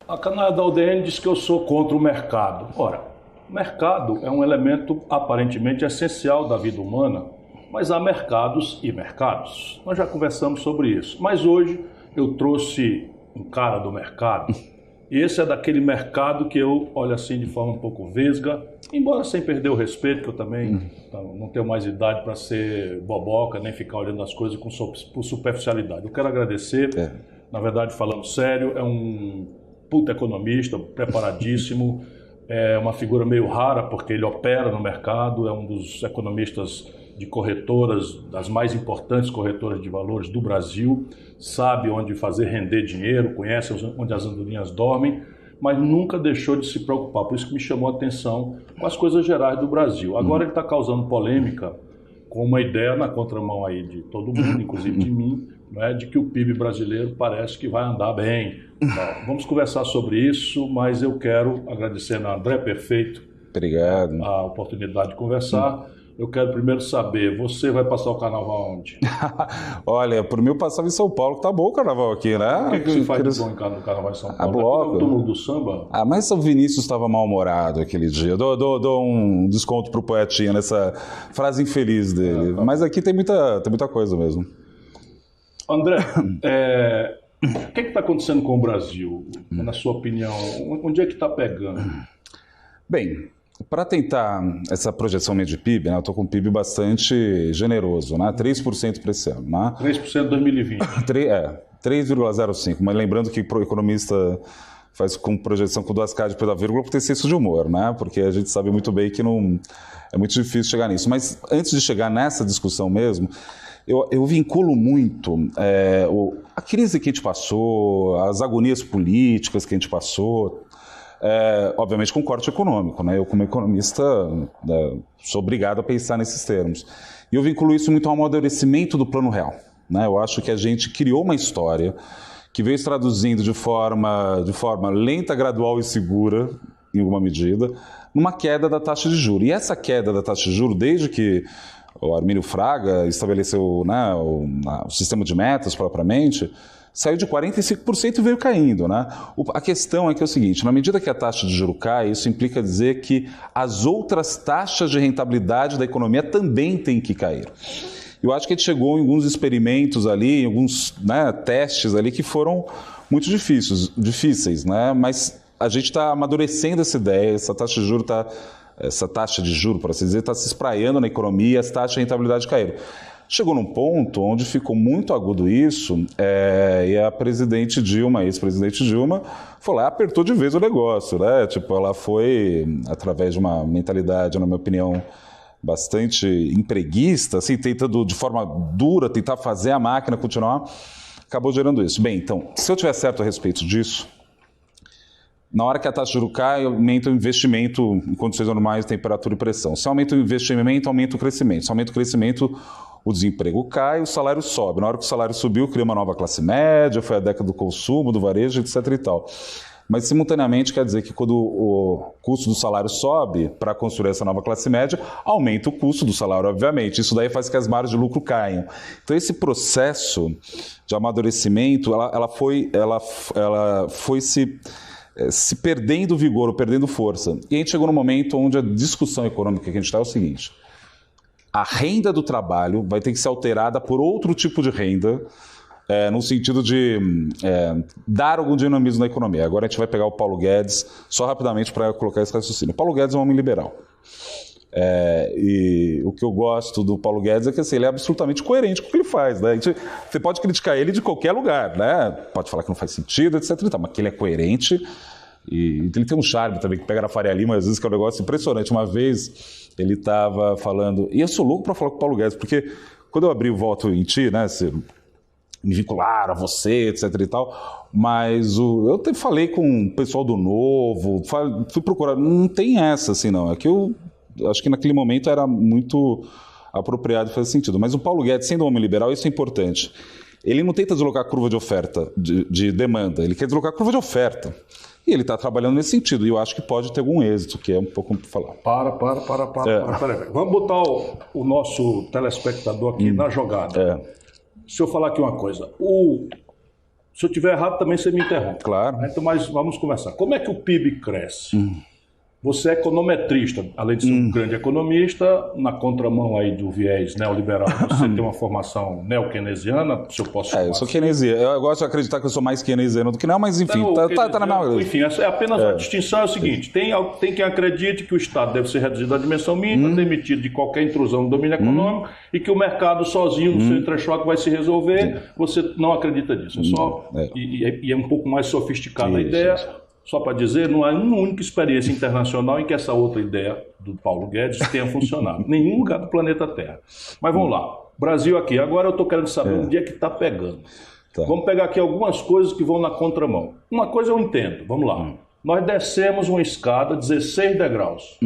A canalha da UDN diz que eu sou contra o mercado. Ora, o mercado é um elemento aparentemente essencial da vida humana, mas há mercados e mercados. Nós já conversamos sobre isso. Mas hoje eu trouxe um cara do mercado. E esse é daquele mercado que eu olho assim de forma um pouco vesga, embora sem perder o respeito, que eu também não tenho mais idade para ser boboca, nem ficar olhando as coisas por superficialidade. Eu quero agradecer, na verdade, falando sério, é um puta economista, preparadíssimo, é uma figura meio rara porque ele opera no mercado, é um dos economistas de corretoras, das mais importantes corretoras de valores do Brasil, sabe onde fazer render dinheiro, conhece onde as andorinhas dormem, mas nunca deixou de se preocupar. Por isso que me chamou a atenção com as coisas gerais do Brasil. Agora ele está causando polêmica com uma ideia na contramão aí de todo mundo, inclusive de mim, né, de que o PIB brasileiro parece que vai andar bem. Bom, vamos conversar sobre isso, mas eu quero agradecer a André Perfeito. Obrigado. A oportunidade de conversar. Eu quero primeiro saber, você vai passar o carnaval onde? Olha, por mim eu passava em São Paulo, que tá bom o carnaval aqui, né? O que você faz de bom no carnaval em São Paulo? Bloco. O túmulo do samba? Mas São Vinícius estava mal-humorado aquele dia. Eu dou um desconto pro poetinha nessa frase infeliz dele. Mas aqui tem muita coisa mesmo. André, o que está acontecendo com o Brasil, na sua opinião? Onde é que está pegando? Bem, para tentar essa projeção média de PIB, né, eu estou com um PIB bastante generoso, né, 3% para esse ano. Né? 3% em 2020. 3,05%, mas lembrando que o economista faz com projeção com 2K depois da vírgula por ter senso de humor, né? Porque a gente sabe muito bem que não é muito difícil chegar nisso. Mas antes de chegar nessa discussão mesmo, eu vinculo muito a crise que a gente passou, as agonias políticas que a gente passou, obviamente com corte econômico, né? Eu como economista sou obrigado a pensar nesses termos. E eu vinculo isso muito ao amadurecimento do plano real, né? Eu acho que a gente criou uma história que veio se traduzindo de forma lenta, gradual e segura, em alguma medida, numa queda da taxa de juros. E essa queda da taxa de juros, desde que o Armínio Fraga estabeleceu, né, o sistema de metas propriamente, saiu de 45% e veio caindo. Né? A questão é que é o seguinte, na medida que a taxa de juros cai, isso implica dizer que as outras taxas de rentabilidade da economia também têm que cair. Eu acho que a gente chegou em alguns experimentos ali, em alguns, né, testes ali que foram muito difíceis, né? Mas a gente está amadurecendo essa ideia, essa taxa de juros, por assim dizer, está se espraiando na economia, as taxas de rentabilidade caíram. Chegou num ponto onde ficou muito agudo isso, e a presidente Dilma, a ex-presidente Dilma, foi lá e apertou de vez o negócio, né? Tipo, ela foi, através de uma mentalidade, na minha opinião, bastante empreguista, assim, tentando de forma dura, tentar fazer a máquina continuar, acabou gerando isso. Bem, então, se eu tiver certo a respeito disso, na hora que a taxa de juros cai, aumenta o investimento em condições normais, temperatura e pressão. Se aumenta o investimento, aumenta o crescimento. Se aumenta o crescimento, o desemprego cai, o salário sobe. Na hora que o salário subiu, cria uma nova classe média, foi a década do consumo, do varejo, etc. e tal. Mas, simultaneamente, quer dizer que quando o custo do salário sobe para construir essa nova classe média, aumenta o custo do salário, obviamente. Isso daí faz que as margens de lucro caiam. Então, esse processo de amadurecimento, ela foi se perdendo vigor, ou perdendo força. E a gente chegou num momento onde a discussão econômica que a gente está é o seguinte: a renda do trabalho vai ter que ser alterada por outro tipo de renda, no sentido de dar algum dinamismo na economia. Agora a gente vai pegar o Paulo Guedes, só rapidamente para colocar esse raciocínio. O Paulo Guedes é um homem liberal. E o que eu gosto do Paulo Guedes é que assim, ele é absolutamente coerente com o que ele faz. Né? Você pode criticar ele de qualquer lugar, né? Pode falar que não faz sentido, etc. Mas que ele é coerente. E ele tem um charme também, que pega na Faria Lima, às vezes, que é um negócio impressionante. Uma vez ele estava falando, e eu sou louco para falar com o Paulo Guedes, porque quando eu abri o Voto em Ti, né, me vincularam a você, etc e tal, mas eu até falei com o pessoal do Novo, fui procurar, não tem essa assim não, é que eu acho que naquele momento era muito apropriado e faz sentido, mas o Paulo Guedes, sendo um homem liberal, isso é importante, ele não tenta deslocar a curva de oferta, de demanda, ele quer deslocar a curva de oferta. E ele está trabalhando nesse sentido, e eu acho que pode ter algum êxito, que é um pouco para falar. Para. Vamos botar o nosso telespectador aqui na jogada. Se eu falar aqui uma coisa, o Se eu estiver errado, também você me interrompe. Claro. Então, mas vamos conversar. Como é que o PIB cresce? Você é econometrista, além de ser um grande economista, na contramão aí do viés neoliberal, você tem uma formação neo-keynesiana, se eu posso chamar. Eu sou keynesiano. Eu gosto de acreditar que eu sou mais keynesiano do que não, mas enfim, tá na mesma. Enfim, é apenas a distinção é o seguinte: tem quem acredite que o Estado deve ser reduzido à dimensão mínima, demitido de qualquer intrusão no domínio econômico, e que o mercado sozinho, no seu entrechoque, vai se resolver. Você não acredita nisso. E é um pouco mais sofisticada a ideia. Só para dizer, não há uma única experiência internacional em que essa outra ideia do Paulo Guedes tenha funcionado. Nenhum lugar do planeta Terra. Mas vamos lá. Brasil aqui. Agora eu estou querendo saber onde é que está pegando. Tá. Vamos pegar aqui algumas coisas que vão na contramão. Uma coisa eu entendo. Vamos lá. Nós descemos uma escada, 16 degraus.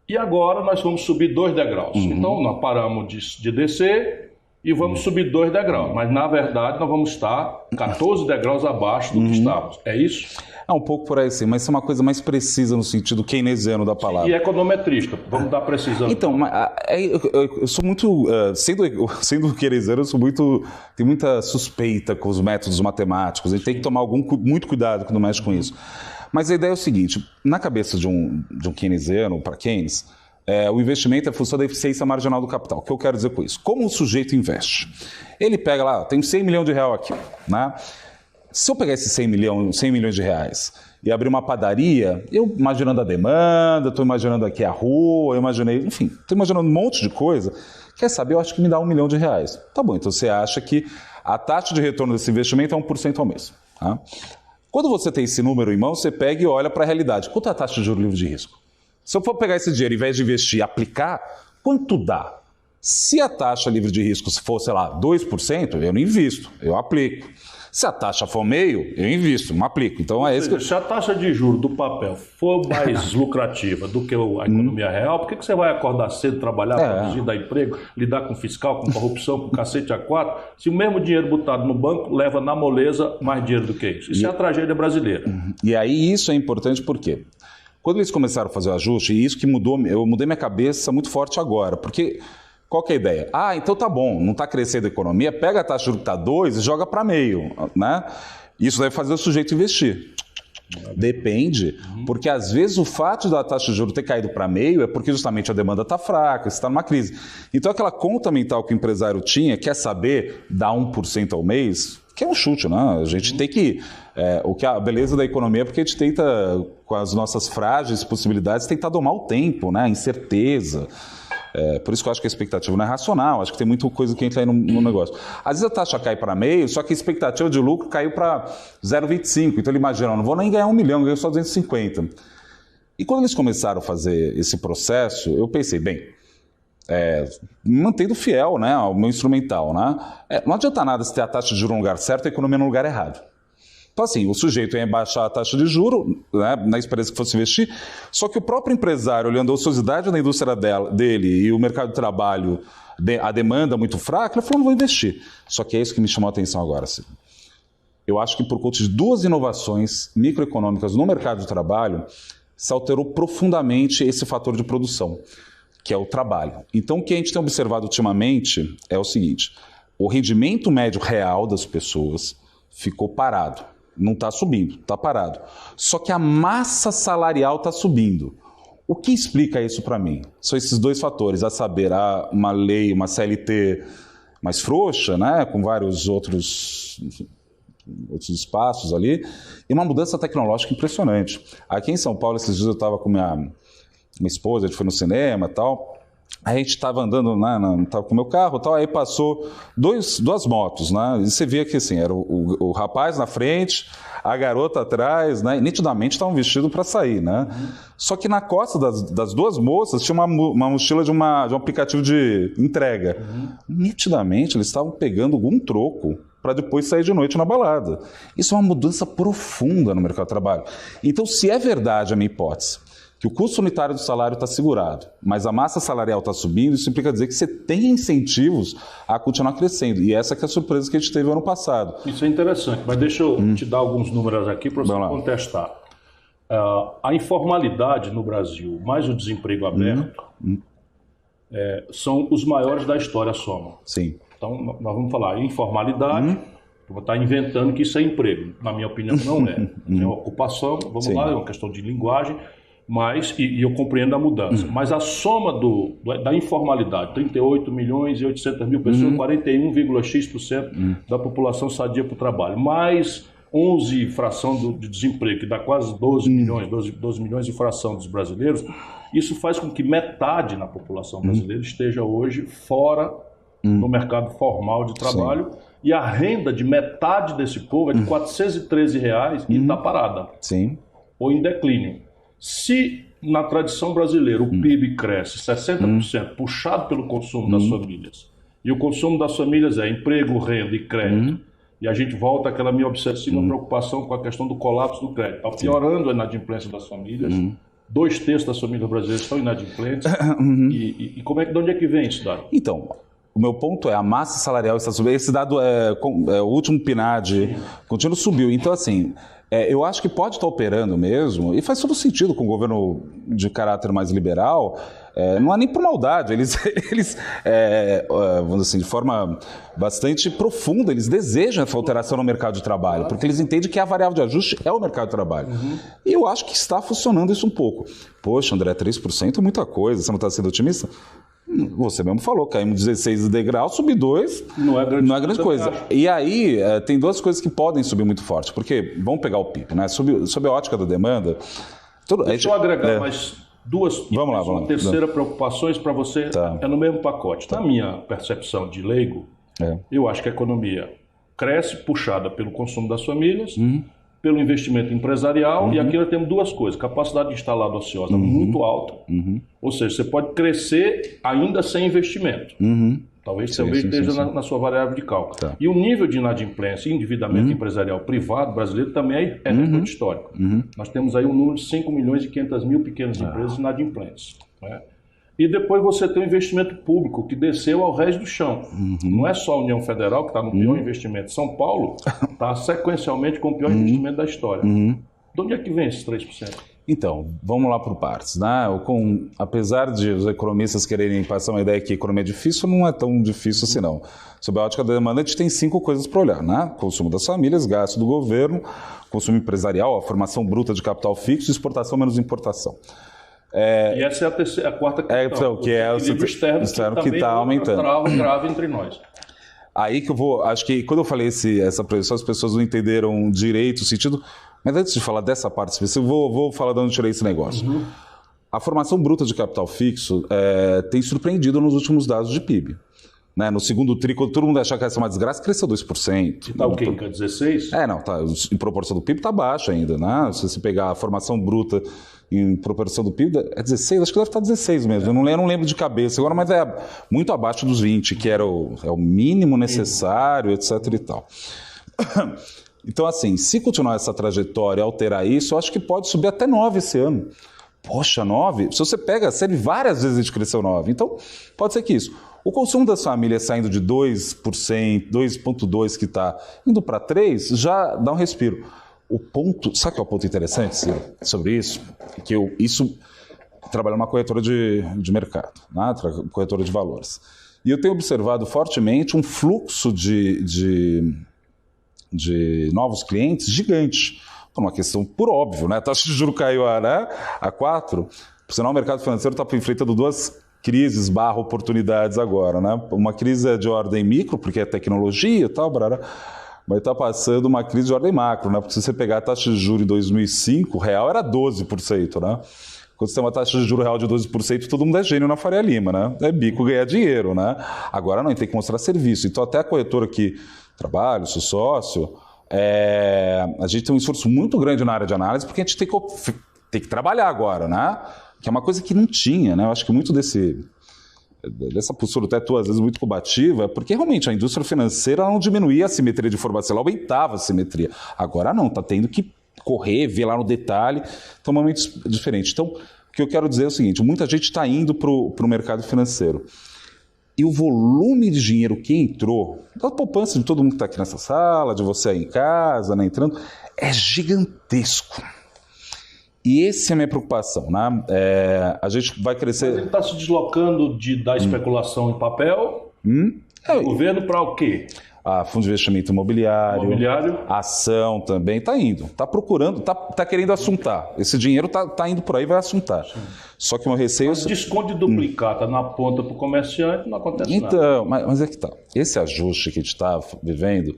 E agora nós vamos subir 2 degraus. Então nós paramos de descer e vamos subir 2 degraus. Mas na verdade nós vamos estar 14 degraus abaixo do que estávamos. É isso? É um pouco por aí sim, mas isso é uma coisa mais precisa no sentido keynesiano da palavra. E econometrista, vamos dar precisão. Então, eu sou muito, sendo keynesiano, eu sou muito, tenho muita suspeita com os métodos matemáticos, a gente tem que tomar muito cuidado quando mexe com isso. Mas a ideia é o seguinte, na cabeça de um keynesiano, para Keynes, o investimento é função da eficiência marginal do capital. O que eu quero dizer com isso? Como o sujeito investe? Ele pega lá, tem 100 milhões de reais aqui, né? Se eu pegar esses 100 milhões de reais e abrir uma padaria, eu imaginando a demanda, estou imaginando aqui a rua, estou imaginando um monte de coisa. Quer saber? Eu acho que me dá R$1 milhão. Tá bom, então você acha que a taxa de retorno desse investimento é 1% ao mês. Tá? Quando você tem esse número em mão, você pega e olha para a realidade. Quanto é a taxa de juros livre de risco? Se eu for pegar esse dinheiro, ao invés de investir e aplicar, quanto dá? Se a taxa livre de risco for, sei lá, 2%, eu não invisto, eu aplico. Se a taxa for meio, eu invisto, não aplico. Então é isso que... Se a taxa de juros do papel for mais lucrativa do que a economia real, por que você vai acordar cedo, trabalhar, produzir, dar emprego, lidar com fiscal, com corrupção, com cacete A4, se o mesmo dinheiro botado no banco leva na moleza mais dinheiro do que isso? Isso é a tragédia brasileira. E aí isso é importante por quê? Quando eles começaram a fazer o ajuste, e isso que mudou, eu mudei minha cabeça muito forte agora, porque... Qual que é a ideia? Então tá bom, não está crescendo a economia, pega a taxa de juros que está 2 e joga para meio, né? Isso deve fazer o sujeito investir. Depende, porque às vezes o fato da taxa de juros ter caído para meio é porque justamente a demanda está fraca, você está numa crise. Então aquela conta mental que o empresário tinha, quer saber, dar 1% ao mês, que é um chute, né? A gente tem que... a beleza da economia é porque a gente tenta, com as nossas frágeis possibilidades, tentar domar o tempo, né? A incerteza. Por isso que eu acho que a expectativa não é racional, acho que tem muita coisa que entra aí no negócio. Às vezes a taxa cai para meio, só que a expectativa de lucro caiu para 0,25. Então ele imagina, não vou nem ganhar 1 milhão, eu ganho só 250. E quando eles começaram a fazer esse processo, eu pensei, mantendo fiel, né, ao meu instrumental, né? Não adianta nada se ter a taxa de juros no lugar certo e a economia no lugar errado. Então, assim, o sujeito ia baixar a taxa de juros, né, na esperança que fosse investir, só que o próprio empresário, olhando a ociosidade da indústria dele e o mercado de trabalho, a demanda muito fraca, ele falou, não vou investir. Só que é isso que me chamou a atenção agora. Assim. Eu acho que por conta de 2 inovações microeconômicas no mercado de trabalho, se alterou profundamente esse fator de produção, que é o trabalho. Então, o que a gente tem observado ultimamente é o seguinte, o rendimento médio real das pessoas ficou parado. Não está subindo, está parado. Só que a massa salarial está subindo. O que explica isso para mim? São esses 2 fatores, a saber, uma lei, uma CLT mais frouxa, né, com vários outros espaços ali, e uma mudança tecnológica impressionante. Aqui em São Paulo, esses dias eu estava com minha esposa, a gente foi no cinema e tal, a gente estava andando, né, tava com o meu carro e tal, aí passou 2 motos, né, e você via que assim, era o rapaz na frente, a garota atrás, né, e nitidamente estavam vestidos para sair, né. Só que na costa das 2 moças tinha uma mochila de um aplicativo de entrega. Nitidamente eles estavam pegando algum troco para depois sair de noite na balada. Isso é uma mudança profunda no mercado de trabalho. Então, se é verdade a minha hipótese, que o custo unitário do salário está segurado, mas a massa salarial está subindo, isso implica dizer que você tem incentivos a continuar crescendo. E essa que é a surpresa que a gente teve ano passado. Isso é interessante, mas deixa eu te dar alguns números aqui para você contestar. A informalidade no Brasil, mais o desemprego aberto, são os maiores da história soma. Sim. Então, nós vamos falar informalidade, Eu vou estar inventando que isso é emprego. Na minha opinião, não é. É uma ocupação, vamos lá, é uma questão de linguagem, mas, e eu compreendo a mudança. Mas a soma da informalidade, 38 milhões e 800 mil pessoas, 41,x% da população sadia para o trabalho, mais 11 fração de desemprego, que dá quase 12 milhões, 12 milhões de fração dos brasileiros, isso faz com que metade na população brasileira esteja hoje fora do mercado formal de trabalho. Sim. E a renda de metade desse povo é de R$ 413 e está parada. Sim. Ou em declínio. Se na tradição brasileira o PIB cresce 60%, puxado pelo consumo das famílias, e o consumo das famílias é emprego, renda e crédito, e a gente volta àquela minha obsessiva preocupação com a questão do colapso do crédito. Está piorando a inadimplência das famílias. 2/3 das famílias brasileiras estão inadimplentes. E de onde é que vem isso, Dário? Então, o meu ponto é a massa salarial está subindo. Esse dado o último PNAD contínuo subiu. Então, assim, eu acho que pode estar operando mesmo, e faz todo sentido com o governo de caráter mais liberal. Não há nem por maldade. Eles vamos dizer assim, de forma bastante profunda, eles desejam essa alteração no mercado de trabalho, porque eles entendem que a variável de ajuste é o mercado de trabalho. E eu acho que está funcionando isso um pouco. Poxa, André, 3% é muita coisa, você não está sendo otimista? Você mesmo falou, caímos 16 degraus, subir 2 não é grande coisa. E aí, tem duas coisas que podem subir muito forte, porque, vamos pegar o PIB, né? Sob a ótica da demanda... Deixa eu agregar mais duas, vamos lá. Uma terceira preocupação para você, é no mesmo pacote. Na minha percepção de leigo, eu acho que a economia cresce puxada pelo consumo das famílias, pelo investimento empresarial, e aqui nós temos duas coisas: capacidade instalada ociosa muito alta, ou seja, você pode crescer ainda sem investimento. Talvez esteja na sua variável de cálculo. E o nível de inadimplência e endividamento empresarial privado brasileiro também é recorde histórico. Nós temos aí um número de 5 milhões e 500 mil pequenas empresas inadimplentes. Né? E depois você tem o investimento público, que desceu ao resto do chão. Não é só a União Federal, que está no pior investimento. São Paulo está sequencialmente com o pior investimento da história. De onde é que vem esses 3%? Então, vamos lá por partes. Né? Apesar de os economistas quererem passar uma ideia que a economia é difícil, não é tão difícil assim não. Sob a ótica da demanda, a gente tem 5 coisas para olhar. Né? Consumo das famílias, gasto do governo, consumo empresarial, a formação bruta de capital fixo, exportação menos importação. E essa é a quarta questão, que é o equilíbrio externo que está aumentando. Grave entre nós. Aí que eu vou, acho que quando eu falei essa projeção, as pessoas não entenderam direito o sentido, mas antes de falar dessa parte específica, eu vou falar de onde eu tirei esse negócio. A formação bruta de capital fixo tem surpreendido nos últimos dados de PIB. Né? No segundo tri, quando todo mundo achava que ia ser uma desgraça, cresceu 2%. Está o quê? 16%? Não, tá, em proporção do PIB está baixo ainda. Né? Se você pegar a formação bruta em proporção do PIB, é 16%, acho que deve estar 16% mesmo. Eu não lembro de cabeça agora, mas é muito abaixo dos 20%, que era o mínimo necessário, etc. e tal. Então, assim, se continuar essa trajetória, alterar isso, eu acho que pode subir até 9% esse ano. Poxa, 9%? Se você pega, serve várias vezes a gente cresceu 9%. Então, pode ser que isso. O consumo das famílias saindo de 2%, 2,2% que está indo para 3%, já dá um respiro. O ponto, sabe qual é o ponto interessante, Ciro, sobre isso? Que isso trabalho numa corretora de mercado, né? Corretora de valores. E eu tenho observado fortemente um fluxo de novos clientes gigante. Por uma questão, por óbvio, né? A taxa de juros caiu a 4%. Por sinal, o mercado financeiro está enfrentando duas crises / oportunidades agora. Né? Uma crise é de ordem micro, porque é tecnologia e tal, mas está passando uma crise de ordem macro, né? Porque se você pegar a taxa de juros em 2005, o real era 12%. Né? Quando você tem uma taxa de juros real de 12%, todo mundo é gênio na Faria Lima. Né? É bico ganhar dinheiro. Né? Agora não, tem que mostrar serviço. Então até a corretora que trabalho, sou sócio, a gente tem um esforço muito grande na área de análise, porque a gente tem que trabalhar agora, né? Que é uma coisa que não tinha, né? Eu acho que muito dessa postura até às vezes muito combativa, porque realmente a indústria financeira não diminuía a simetria de informação, ela aumentava a simetria. Agora não, está tendo que correr, ver lá no detalhe, então é um momento diferente. Então, o que eu quero dizer é o seguinte, muita gente está indo para o mercado financeiro. E o volume de dinheiro que entrou, da poupança de todo mundo que está aqui nessa sala, de você aí em casa, né, entrando, é gigantesco. E essa é a minha preocupação. Né? A gente vai crescer... Mas ele está se deslocando da especulação em papel, do governo para o quê? a fundo de investimento imobiliário, ação também, está indo, está procurando, está querendo assuntar. Esse dinheiro está indo por aí, vai assuntar. Sim. Só que o meu receio... Mas desconto de duplicata na ponta para o comerciante, não acontece nada. Então, mas é que tá. Esse ajuste que a gente está vivendo,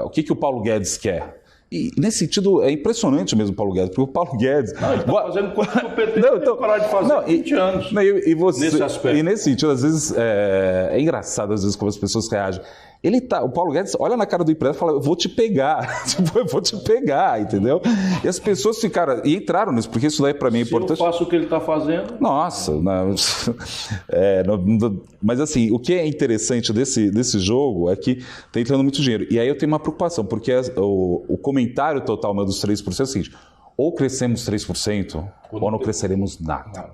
o que o Paulo Guedes quer? E nesse sentido, é impressionante mesmo o Paulo Guedes, porque o Paulo Guedes... Não, ele está fazendo coisa que o PT tem parar de fazer há 20 anos, nesse aspecto. E nesse sentido, às vezes, é engraçado às vezes como as pessoas reagem. O Paulo Guedes olha na cara do empresário e fala, eu vou te pegar, tipo, eu vou te pegar, entendeu? E as pessoas ficaram, e entraram nisso, porque isso daí para mim é importante. Se eu faço o que ele está fazendo... Nossa, mas assim, o que é interessante desse jogo é que está entrando muito dinheiro. E aí eu tenho uma preocupação, porque o comentário total meu dos 3% é o seguinte, ou crescemos 3% ou não cresceremos nada.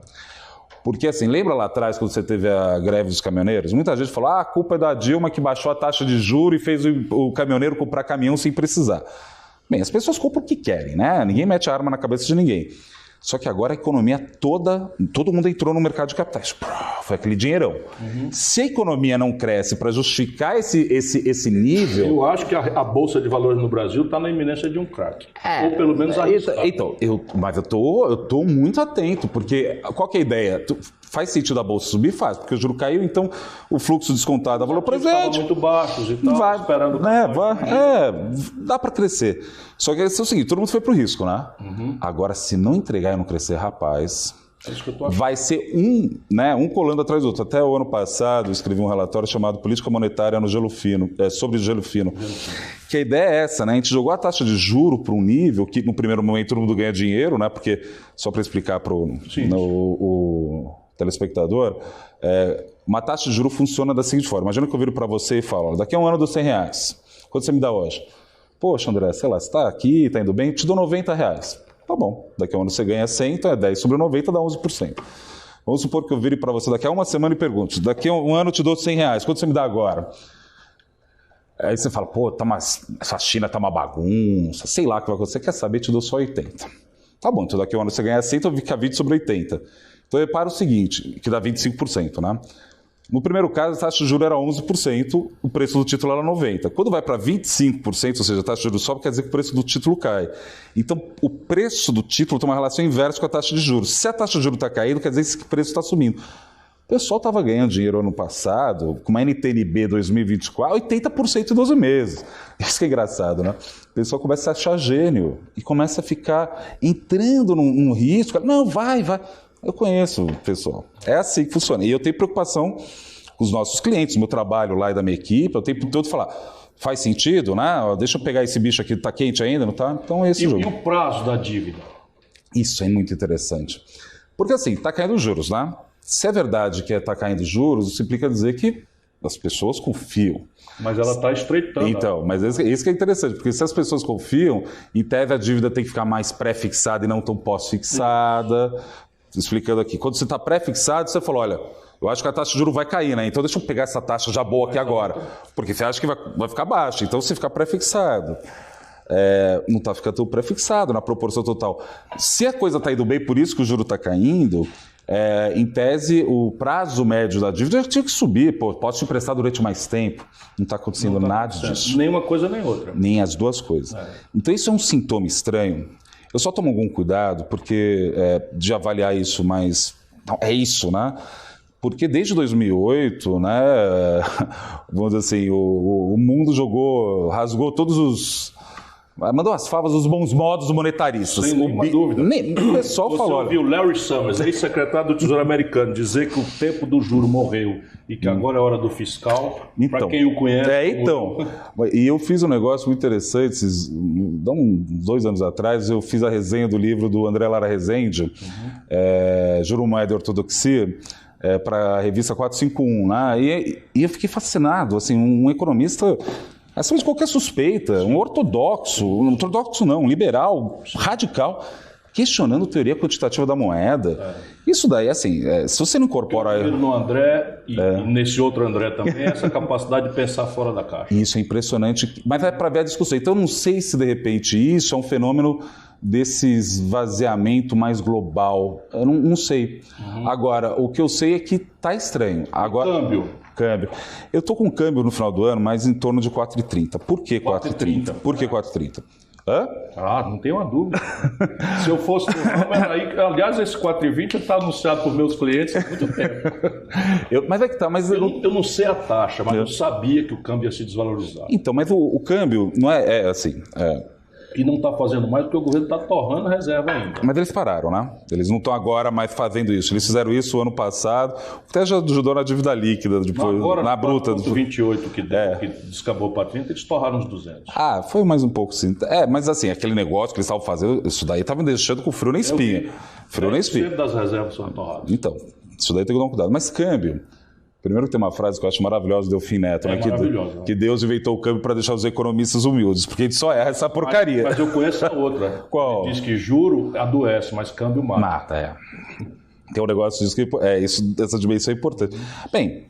Porque, assim, lembra lá atrás, quando você teve a greve dos caminhoneiros? Muita gente falou, a culpa é da Dilma que baixou a taxa de juros e fez o caminhoneiro comprar caminhão sem precisar. Bem, as pessoas compram o que querem, né? Ninguém mete a arma na cabeça de ninguém. Só que agora a economia toda, todo mundo entrou no mercado de capitais. Foi aquele dinheirão. Uhum. Se a economia não cresce para justificar esse nível... Eu acho que a Bolsa de Valores no Brasil está na iminência de um crack. Ou pelo menos arriscado. Então, mas eu tô muito atento, porque qual que é a ideia? Faz sentido a Bolsa subir? Faz, porque o juro caiu, então o fluxo descontado, a valor presente... Estavam muito baixos e tal, vai, esperando... dá para crescer. Só que é o seguinte, todo mundo foi pro risco, né? Uhum. Agora, se não entregar e não crescer, rapaz... Vai ser um colando atrás do outro. Até o ano passado eu escrevi um relatório chamado Política Monetária no Gelo Fino, sobre gelo fino. Que a ideia é essa, né? A gente jogou a taxa de juro para um nível que no primeiro momento todo mundo ganha dinheiro, né? Porque, só para explicar para o telespectador, uma taxa de juro funciona da seguinte forma. Imagina que eu viro para você e falo, daqui a um ano eu dou R$100. Quanto você me dá hoje? Poxa, André, sei lá, você está aqui, está indo bem, eu te dou R$90. Tá bom, daqui a um ano você ganha 100, então 10 sobre 90 dá 11%. Vamos supor que eu vire para você daqui a uma semana e pergunte, daqui a um ano eu te dou R$100, quanto você me dá agora? Aí você fala, pô, essa China tá uma bagunça, sei lá o que vai acontecer, quer saber, te dou só 80. Tá bom, então daqui a um ano você ganha 100, então fica 20 sobre 80. Então repara o seguinte, que dá 25%, né? No primeiro caso, a taxa de juros era 11%, o preço do título era 90%. Quando vai para 25%, ou seja, a taxa de juros sobe, quer dizer que o preço do título cai. Então, o preço do título tem uma relação inversa com a taxa de juros. Se a taxa de juros está caindo, quer dizer que o preço está subindo. O pessoal estava ganhando dinheiro ano passado, com uma NTNB 2024, 80% em 12 meses. Isso que é engraçado, né? O pessoal começa a achar gênio e começa a ficar entrando num risco. Não, vai. Eu conheço, pessoal. É assim que funciona. E eu tenho preocupação com os nossos clientes, meu trabalho lá e da minha equipe. Eu tenho todo falar, faz sentido, né? Deixa eu pegar esse bicho aqui, está quente ainda, não está? Então é esse jogo. E o prazo da dívida? Isso é muito interessante. Porque assim, está caindo os juros, né? Se é verdade que está caindo os juros, isso implica dizer que as pessoas confiam. Mas ela está estreitando. Então, mas isso que é interessante, porque se as pessoas confiam, em tese a dívida tem que ficar mais pré-fixada e não tão pós-fixada. Explicando aqui, quando você está pré-fixado, você falou, olha, eu acho que a taxa de juros vai cair, né? Então deixa eu pegar essa taxa já boa aqui agora, porque você acha que vai ficar baixa, então você fica pré-fixado. Não está ficando tão pré-fixado na proporção total. Se a coisa está indo bem, por isso que o juro está caindo, em tese, o prazo médio da dívida já tinha que subir, posso te emprestar durante mais tempo. Não está acontecendo nada disso. Nem uma coisa nem outra. Nem as duas coisas. Então isso é um sintoma estranho. Eu só tomo algum cuidado, porque de avaliar isso, mas não, é isso, né? Porque desde 2008, né, vamos dizer assim, o mundo rasgou todos os... Mandou as favas dos bons modos monetaristas. Sem nenhuma dúvida. O pessoal Você falou... ouviu Larry Summers, ex-secretário do Tesouro Americano, dizer que o tempo do juro morreu e que agora é hora do fiscal, então, para quem o conhece... E eu fiz um negócio muito interessante, uns 2 anos atrás, eu fiz a resenha do livro do André Lara Rezende, Juro, Moeda e Ortodoxia, para a revista 451, né? E eu fiquei fascinado, assim, um economista... acima de qualquer suspeita, um ortodoxo não, um liberal, radical, questionando a teoria quantitativa da moeda. Isso daí, assim, se você não incorpora... Eu no André e nesse outro André também, essa capacidade de pensar fora da caixa. Isso é impressionante, mas é para ver a discussão. Então, eu não sei se, de repente, isso é um fenômeno desse esvaziamento mais global. Eu não sei. Agora, o que eu sei é que tá estranho. Agora, câmbio. Eu tô com câmbio no final do ano, mas em torno de 4,30. Por que 4,30? Por que 4,30? Hã? Não tem uma dúvida. Se eu fosse do ramo, era aí. Aliás, esse 4,20 está anunciado por meus clientes há muito tempo. Mas é que tá, mas eu não sei a taxa, mas eu sabia que o câmbio ia se desvalorizar. Então, mas o câmbio não é assim. E não está fazendo mais porque o governo está torrando reserva ainda. Mas eles pararam, né? Eles não estão agora mais fazendo isso. Eles fizeram isso o ano passado. Até já ajudou na dívida líquida, depois, agora, na bruta. 28 que descabou para 30, eles torraram os 200. Foi mais um pouco sim. Mas assim, aquele negócio que eles estavam fazendo, isso daí estava deixando com frio na espinha. Frio na espinha. Das reservas são torradas. Então, isso daí tem que dar um cuidado. Mas câmbio... Primeiro tem uma frase que eu acho maravilhosa do Delfim Neto, né? Que Deus inventou o câmbio para deixar os economistas humildes, porque a gente só erra essa porcaria. Mas eu conheço a outra. Qual? Diz que juro adoece, mas câmbio mata. Mata, Tem um negócio disso que essa dimensão é importante. Bem,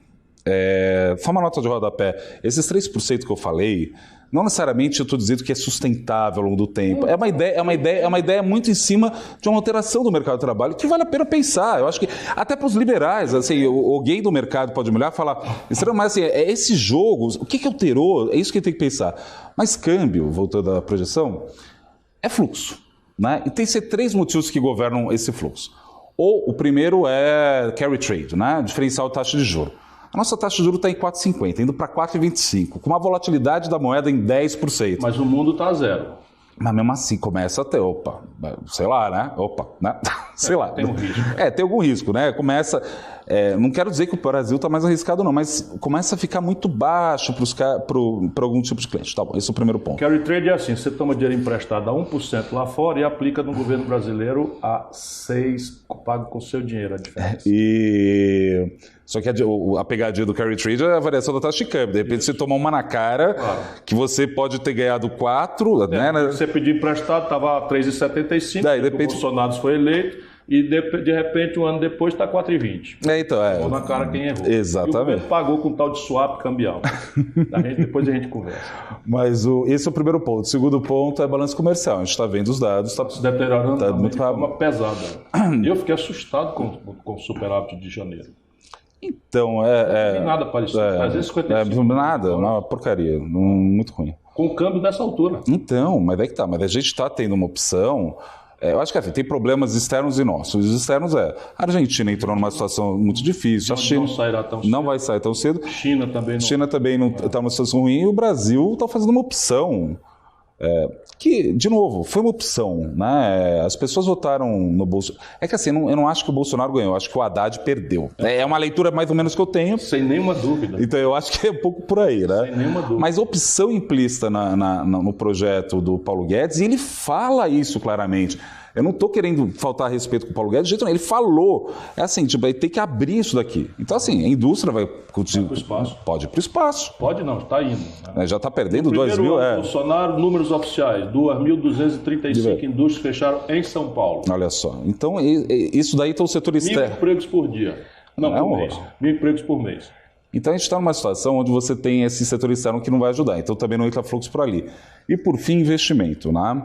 só uma nota de rodapé. Esses 3% que eu falei, não necessariamente eu estou dizendo que é sustentável ao longo do tempo. É uma ideia muito em cima de uma alteração do mercado de trabalho que vale a pena pensar. Eu acho que até para os liberais, assim, alguém do mercado pode me olhar e falar, mas assim, esse jogo, o que alterou? É isso que tem que pensar. Mas câmbio, voltando à projeção, é fluxo, né? E tem que ser 3 motivos que governam esse fluxo. O primeiro é carry trade, né? Diferencial de taxa de juros. A nossa taxa de juros está em 4,50, indo para 4,25, com uma volatilidade da moeda em 10%. Mas o mundo está a zero. Mas mesmo assim começa a ter, sei lá, né? Sei lá. Tem um risco. Tem algum risco, né? Começa, não quero dizer que o Brasil está mais arriscado não, mas começa a ficar muito baixo para algum tipo de cliente. Tá bom, esse é o primeiro ponto. Carry trade é assim, você toma dinheiro emprestado a 1% lá fora e aplica no governo brasileiro a 6%, paga com o seu dinheiro a diferença. Só que a pegadinha do carry trade é a variação da taxa de câmbio. De repente você toma uma na cara, que você pode ter ganhado 4, né? Você pediu emprestado, estava a 3,75, daí, de repente... o Bolsonaro foi eleito, e de repente, um ano depois, está 4,20. Tomou na cara quem errou. Exatamente. E o governo pagou com tal de swap cambial. Depois a gente conversa. Mas esse é o primeiro ponto. O segundo ponto é balanço comercial. A gente está vendo os dados. Está se deteriorando muito de forma pesada. Eu fiquei assustado com o superávit de janeiro. Então, não tem nada parecido. Às vezes 55. Nada, uma porcaria. Muito ruim. Com o câmbio dessa altura. Então, mas é que tá. Mas a gente está tendo uma opção... eu acho que tem problemas externos e nossos. Os externos a Argentina entrou numa situação muito difícil. A China não sairá tão cedo. Não vai sair tão cedo. China também não. China também não está numa situação ruim. E o Brasil está fazendo uma opção... que, de novo, foi uma opção, né? As pessoas votaram no Bolsonaro. É que assim, eu não acho que o Bolsonaro ganhou, eu acho que o Haddad perdeu. É uma leitura mais ou menos que eu tenho. Sem nenhuma dúvida. Então eu acho que é um pouco por aí, né? Sem nenhuma dúvida. Mas a opção implícita no projeto do Paulo Guedes, e ele fala isso claramente. Eu não estou querendo faltar respeito com o Paulo Guedes, de jeito nenhum. Ele falou, ele tem que abrir isso daqui. Então, assim, a indústria vai continuar. Para o espaço. Pode ir para o espaço. Pode não, está indo. Né? Já está perdendo 2 mil. Bolsonaro, números oficiais: 2.235 indústrias fecharam em São Paulo. Olha só. Então, isso daí está o setor externo. 1.000 empregos por dia. Não, por mês. 1.000 empregos por mês. Então, a gente está numa situação onde você tem esse setor externo que não vai ajudar. Então, também não entra fluxo por ali. E, por fim, investimento, né?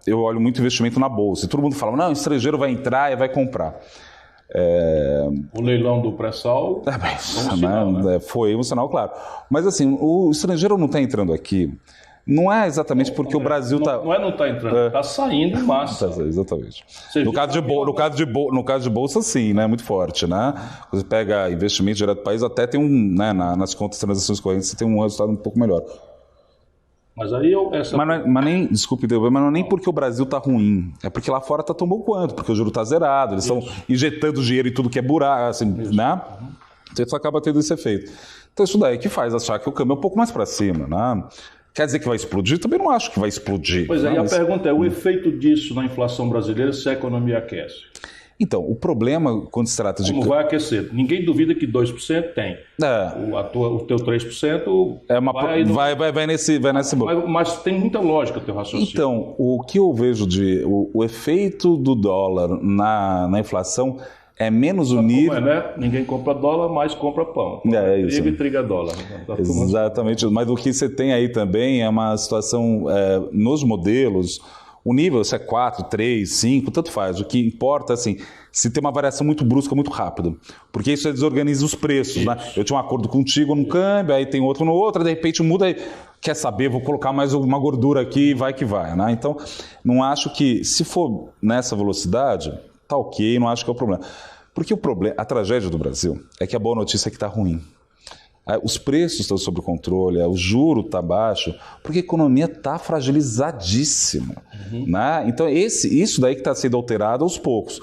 Eu olho muito investimento na Bolsa. E todo mundo fala, não, o estrangeiro vai entrar e vai comprar. O leilão do pré-sal um sinal, né? Foi um sinal, claro. Mas assim, o estrangeiro não está entrando aqui, não é exatamente porque o Brasil está... Não está entrando, está saindo em massa. Exatamente. No caso de Bolsa, sim, né? Muito forte, né? Você pega investimento direto do país, até tem né, nas contas de transações correntes, você tem um resultado um pouco melhor. Mas aí desculpe, mas não é nem porque o Brasil está ruim, é porque lá fora está tão bom quanto, porque o juro está zerado, eles estão injetando dinheiro em tudo que é buraco, assim, né? Então isso acaba tendo esse efeito. Então isso daí que faz achar que o câmbio é um pouco mais para cima, né? Quer dizer que vai explodir? Também não acho que vai explodir. Pois é, e a pergunta é, o efeito disso na inflação brasileira se a economia aquece? Então, o problema quando se trata de... Como vai aquecer? Ninguém duvida que 2% tem. O teu 3% vai nesse bloco. Mas tem muita lógica o teu raciocínio. Então, o que eu vejo o efeito do dólar na inflação é menos o nível... né? Ninguém compra dólar, mas compra pão. Isso. Trigo e trigo é dólar. Exatamente. Mas o que você tem aí também é uma situação nos modelos... O nível, se é 4, 3, 5, tanto faz. O que importa, assim, se tem uma variação muito brusca, muito rápida. Porque isso desorganiza os preços, né? Eu tinha um acordo contigo num câmbio, aí tem outro no outro, de repente muda, aí quer saber, vou colocar mais uma gordura aqui e vai que vai, né? Então, não acho que, se for nessa velocidade, tá ok, não acho que é o problema. Porque a tragédia do Brasil é que a boa notícia é que tá ruim. Os preços estão sob controle, o juro está baixo, porque a economia está fragilizadíssima. Né? Então, isso daí que está sendo alterado aos poucos.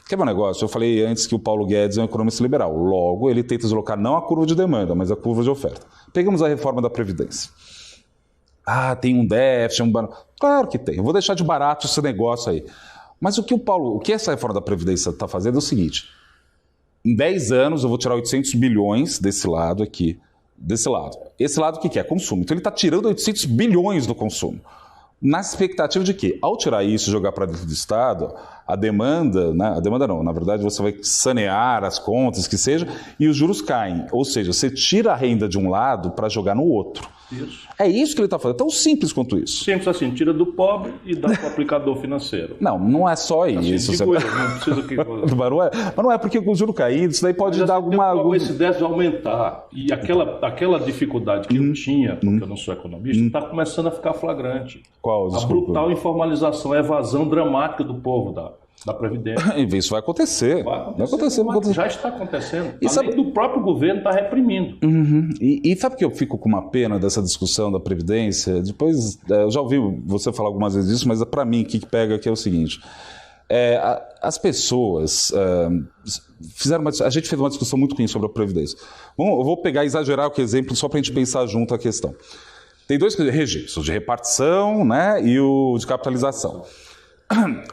Quer ver um negócio? Eu falei antes que o Paulo Guedes é um economista liberal. Logo, ele tenta deslocar não a curva de demanda, mas a curva de oferta. Pegamos a reforma da Previdência. Tem um déficit, Claro que tem. Eu vou deixar de barato esse negócio aí. Mas o que essa reforma da Previdência está fazendo é o seguinte... Em 10 anos eu vou tirar 800 bilhões desse lado aqui, desse lado. Esse lado o que é? Consumo. Então ele está tirando 800 bilhões do consumo. Na expectativa de que, ao tirar isso e jogar para dentro do Estado, a demanda, né? A demanda não, na verdade você vai sanear as contas, que seja, e os juros caem. Ou seja, você tira a renda de um lado para jogar no outro. Isso. É isso que ele está fazendo. É tão simples quanto isso. Simples assim, tira do pobre e dá para o aplicador financeiro. Não é só isso. Assim, não precisa que... mas não é porque com o juro caindo, isso daí pode dar alguma... Esse déficit aumentar. E aquela dificuldade que eu tinha, porque eu não sou economista, está começando a ficar flagrante. Qual? Desculpa. A brutal informalização, a evasão dramática do povo da Previdência. Isso vai acontecer. Vai acontecer. Já está acontecendo. Além do próprio governo está reprimindo. E sabe que eu fico com uma pena dessa discussão da Previdência? Depois, eu já ouvi você falar algumas vezes isso, mas para mim o que pega aqui é o seguinte. As pessoas a gente fez uma discussão muito ruim sobre a Previdência. Eu vou pegar e exagerar o exemplo só para a gente pensar junto a questão. Tem dois registros, o de repartição, né, e o de capitalização.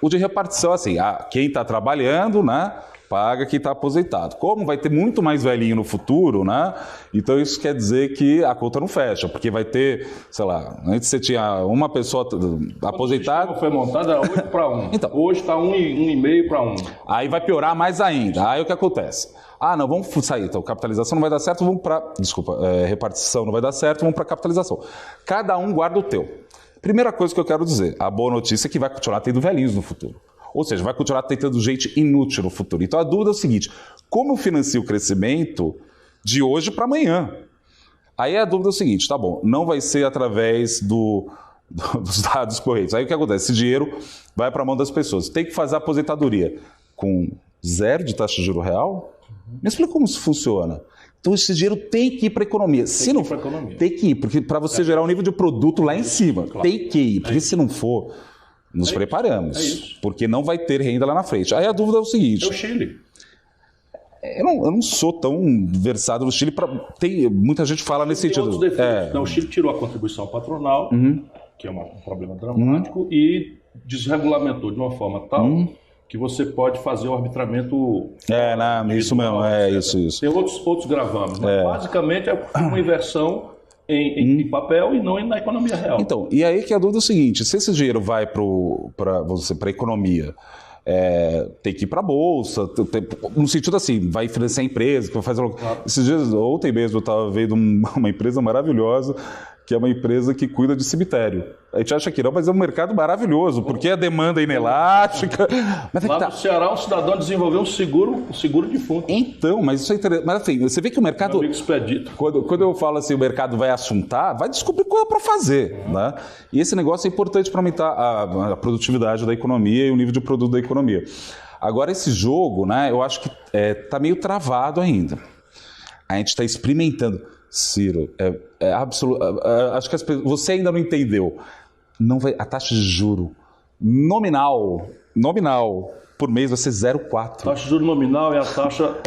O de repartição, assim, quem está trabalhando, né, paga quem está aposentado. Como vai ter muito mais velhinho no futuro, né, então isso quer dizer que a conta não fecha, porque vai ter, sei lá, antes você tinha uma pessoa aposentada... O sistema foi montado, era 8 para 1. Então, hoje está 1,5 para 1. Aí vai piorar mais ainda. Aí o que acontece? Não, vamos sair. Então, capitalização não vai dar certo, vamos para... repartição não vai dar certo, vamos para capitalização. Cada um guarda o teu. Primeira coisa que eu quero dizer, a boa notícia é que vai continuar tendo velhinhos no futuro. Ou seja, vai continuar tendo gente inútil no futuro. Então a dúvida é o seguinte, como eu financio o crescimento de hoje para amanhã? Aí a dúvida é o seguinte, tá bom, não vai ser através dos dados corretos. Aí o que acontece? Esse dinheiro vai para a mão das pessoas. Tem que fazer a aposentadoria com 0 de taxa de juros real? Me explica como isso funciona. Então esse dinheiro tem que ir para a economia. Tem que ir, porque para você gerar um nível de produto lá em cima, claro. Tem que ir, porque se não for, nos preparamos, porque não vai ter renda lá na frente. Aí a dúvida é o seguinte... É o Chile. Eu não sou tão versado no Chile, muita gente fala nesse sentido. O Chile tirou a contribuição patronal, que é um problema dramático, e desregulamentou de uma forma tal... que você pode fazer o arbitramento... isso mesmo, isso. Tem outros gravames, mas basicamente é uma inversão em papel e não na economia real. Então, e aí que a dúvida é o seguinte, se esse dinheiro vai para a economia, tem que ir para a Bolsa, no sentido assim, vai financiar a empresa, vai fazer... Claro. Esses dias, ontem mesmo, eu estava vendo uma empresa maravilhosa, que é uma empresa que cuida de cemitério. A gente acha que não, mas é um mercado maravilhoso, porque a demanda é inelástica. Mas lá no Ceará, um cidadão desenvolveu um seguro defunto. Então, mas isso é interessante. Mas assim, você vê que o mercado... Meu amigo Expedito. Quando eu falo assim, o mercado vai assuntar, vai descobrir coisa para fazer. Né? E esse negócio é importante para aumentar a produtividade da economia e o nível de produto da economia. Agora, esse jogo, né, eu acho que está meio travado ainda. A gente está experimentando... Ciro, absoluto. Acho que você ainda não entendeu. A taxa de juro nominal por mês vai ser 0,4. A taxa de juro nominal é a taxa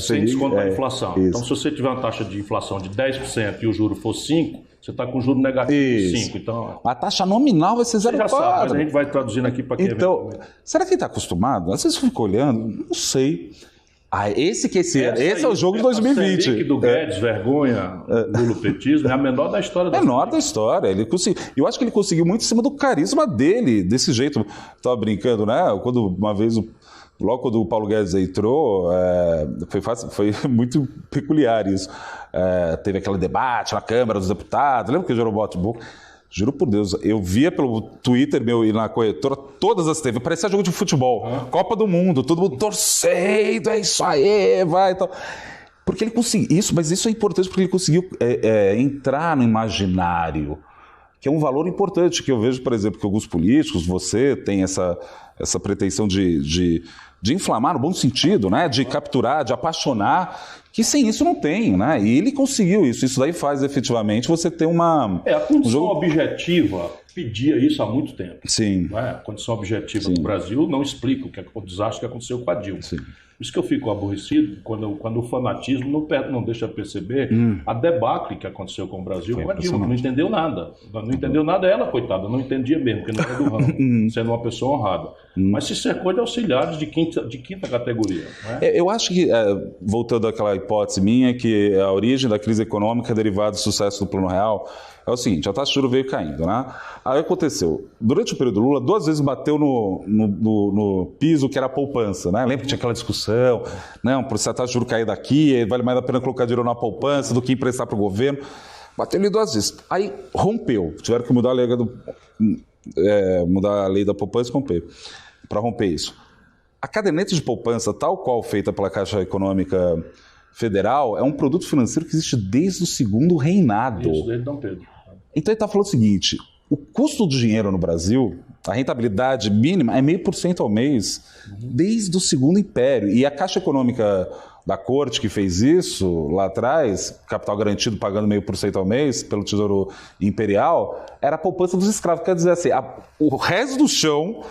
sem desconto da inflação. Então, se você tiver uma taxa de inflação de 10% e o juro for 5%, Você está com juro negativo de 5, então... A taxa nominal vai ser 0,4. Você já sabe, mas a gente vai traduzindo aqui para quem... Então, será que ele está acostumado? Às vezes eu fico olhando, não sei. Esse é o jogo de 2020. Selic do Guedes, vergonha, lulopetismo, é a menor da história da menor da história. Eu acho que ele conseguiu muito em cima do carisma dele, desse jeito. Estava brincando, né? Logo quando o Paulo Guedes entrou, foi muito peculiar isso. Teve aquele debate na Câmara dos Deputados, lembra que gerou bate-boca? Juro por Deus, eu via pelo Twitter e na corretora, todas as TVs, parecia jogo de futebol, Copa do Mundo, todo mundo torcendo, é isso aí, vai e tal. Porque ele conseguiu isso, mas isso é importante porque ele conseguiu entrar no imaginário, que é um valor importante, que eu vejo, por exemplo, que alguns políticos, você tem essa pretensão de inflamar no bom sentido, né? De capturar, de apaixonar, que sem isso não tem, né? E ele conseguiu isso. Isso daí faz efetivamente você ter uma... A condição objetiva pedia isso há muito tempo. Sim. Não é? A condição objetiva do Brasil não explica o desastre que aconteceu com a Dilma. Sim. Por isso que eu fico aborrecido quando o fanatismo não deixa perceber a debacle que aconteceu com o Brasil com a Dilma. Não entendeu nada. Não entendeu nada ela, coitada. Não entendia mesmo, porque não era do ramo, sendo uma pessoa honrada. Mas se cercou de auxiliares de quinta categoria. Não é? Eu acho que, voltando àquela hipótese minha, que a origem da crise econômica é derivada do sucesso do Plano Real, é o seguinte, a taxa de juros veio caindo, né? Aí aconteceu, durante o período Lula, 2 vezes bateu no piso que era a poupança, né? Lembra que tinha aquela discussão, não, se a taxa de juros cair daqui, vale mais a pena colocar dinheiro na poupança do que emprestar para o governo. Bateu ali 2 vezes. Aí rompeu, tiveram que mudar a lei da poupança e romper, para romper isso. A caderneta de poupança, tal qual feita pela Caixa Econômica Federal, é um produto financeiro que existe desde o segundo reinado. Isso, desde Dom Pedro. Então ele está falando o seguinte, o custo do dinheiro no Brasil, a rentabilidade mínima é 0,5% ao mês, desde o segundo império. E a Caixa Econômica da Corte que fez isso lá atrás, capital garantido pagando 0,5% ao mês pelo Tesouro Imperial, era a poupança dos escravos. Quer dizer assim, o resto do chão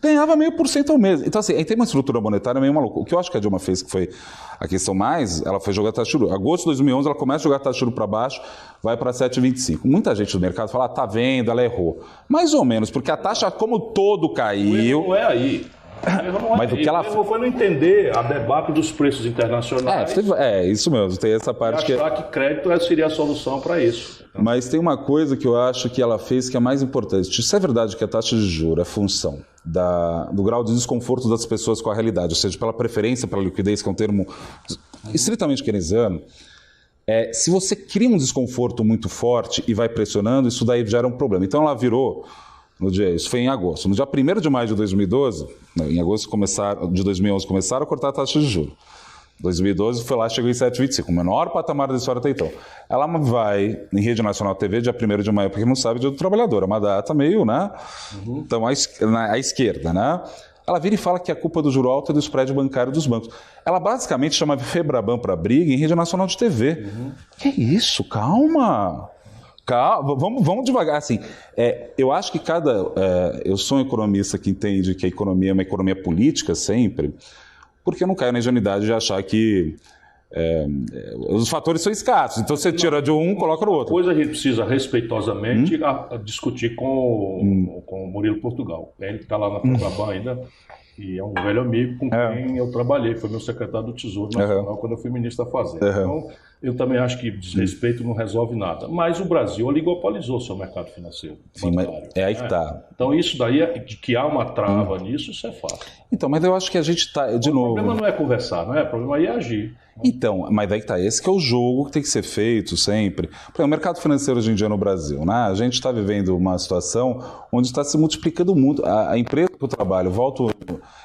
ganhava 0,5% ao mês. Então assim, aí tem uma estrutura monetária meio maluca. O que eu acho que a Dilma fez, que foi a questão mais, ela foi jogar a taxa de juros. Em agosto de 2011 ela começa a jogar a taxa de juros para baixo, vai para 7,25. Muita gente do mercado fala, tá vendo, ela errou. Mais ou menos, porque a taxa como todo caiu... Não é aí. Mas o que ela foi não entender a debacle dos preços internacionais. Isso mesmo, tem essa parte e achar que crédito seria a solução para isso. Mas tem uma coisa que eu acho que ela fez que é mais importante. Se é verdade que a taxa de juros é função do grau de desconforto das pessoas com a realidade, ou seja, pela preferência pela liquidez, que é um termo estritamente keynesiano, se você cria um desconforto muito forte e vai pressionando, isso daí gera um problema. Então ela virou... Isso foi em agosto. No dia 1º de maio de 2012, em agosto de 2011, começaram a cortar a taxa de juros. 2012 foi lá, chegou em 7,25, o menor patamar da história até então. Ela vai em Rede Nacional TV, dia 1º de maio, porque não sabe, dia do trabalhador, é uma data meio, né? Então, à esquerda, né? Ela vira e fala que a culpa do juro alto é do spread bancário dos bancos. Ela basicamente chama Febraban para briga em Rede Nacional de TV. Que isso? Calma! Vamos devagar. Assim, eu acho que eu sou um economista que entende que a economia é uma economia política sempre, porque eu não caio na ingenuidade de achar que os fatores são escassos. Então você tira de um, coloca no outro. Coisa a gente precisa respeitosamente discutir com o Murilo Portugal. Ele que está lá na Febraban ainda. E é um velho amigo com quem eu trabalhei, foi meu secretário do Tesouro Nacional quando eu fui ministro da Fazenda. Então, eu também acho que desrespeito não resolve nada. Mas o Brasil oligopolizou seu mercado financeiro. Sim, mas aí que está. Então, isso daí, de que há uma trava nisso, isso é fácil. Então, mas eu acho que a gente está, de novo... O problema não é conversar, não é? O problema aí é agir. Então, mas aí que está. Esse que é o jogo que tem que ser feito sempre. Porque o mercado financeiro hoje em dia no Brasil, né? A gente está vivendo uma situação onde está se multiplicando muito. A empresa que eu trabalho,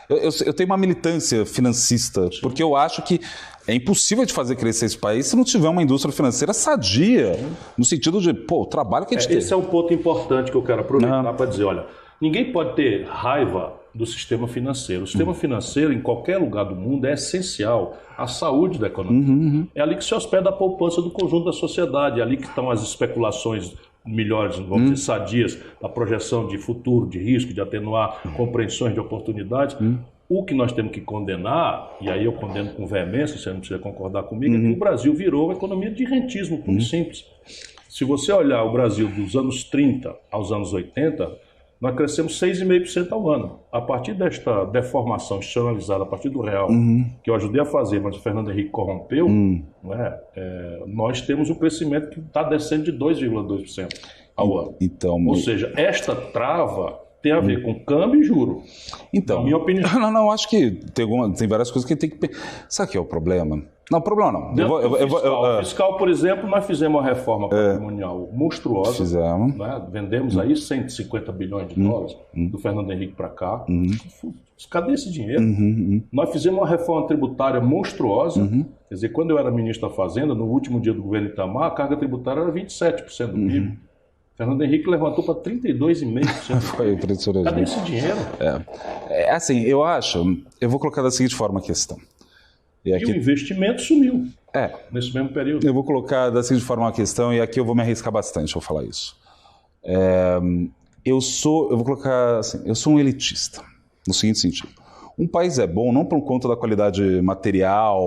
eu tenho uma militância financista, porque eu acho que é impossível de fazer crescer esse país se não tiver uma indústria financeira sadia, no sentido de, o trabalho que a gente tem. Esse é um ponto importante que eu quero aproveitar para dizer, olha, ninguém pode ter raiva do sistema financeiro. O sistema financeiro, em qualquer lugar do mundo, é essencial à saúde da economia. É ali que se hospeda a poupança do conjunto da sociedade, é ali que estão as especulações melhores, vamos dizer, sadias, da projeção de futuro, de risco, de atenuar compreensões de oportunidades. O que nós temos que condenar, e aí eu condeno com veemência, você não precisa concordar comigo, é que o Brasil virou uma economia de rentismo, puro e simples. Se você olhar o Brasil dos anos 30 aos anos 80, nós crescemos 6,5% ao ano. A partir desta deformação institucionalizada, a partir do real, que eu ajudei a fazer, mas o Fernando Henrique corrompeu, nós temos um crescimento que está descendo de 2,2% ao ano. Então, ou seja, esta trava tem a ver com câmbio e juro. Então, na minha opinião. Não, acho que tem várias coisas que tem que... Sabe o que é o problema? Não, problema não. Fiscal, por exemplo, nós fizemos uma reforma patrimonial monstruosa. Fizemos. Né? Vendemos aí 150 bilhões de dólares do Fernando Henrique para cá. Cadê esse dinheiro? Nós fizemos uma reforma tributária monstruosa. Quer dizer, quando eu era ministro da Fazenda, no último dia do governo Itamar, a carga tributária era 27% do PIB. Fernando Henrique levantou para 32,5%. Foi impressionante. Cadê esse dinheiro? Assim, eu vou colocar da seguinte forma a questão. E o investimento sumiu nesse mesmo período. Eu vou colocar da seguinte forma a questão, e aqui eu vou me arriscar bastante ao falar isso. Eu vou colocar assim, eu sou um elitista, no seguinte sentido. Um país é bom não por conta da qualidade material,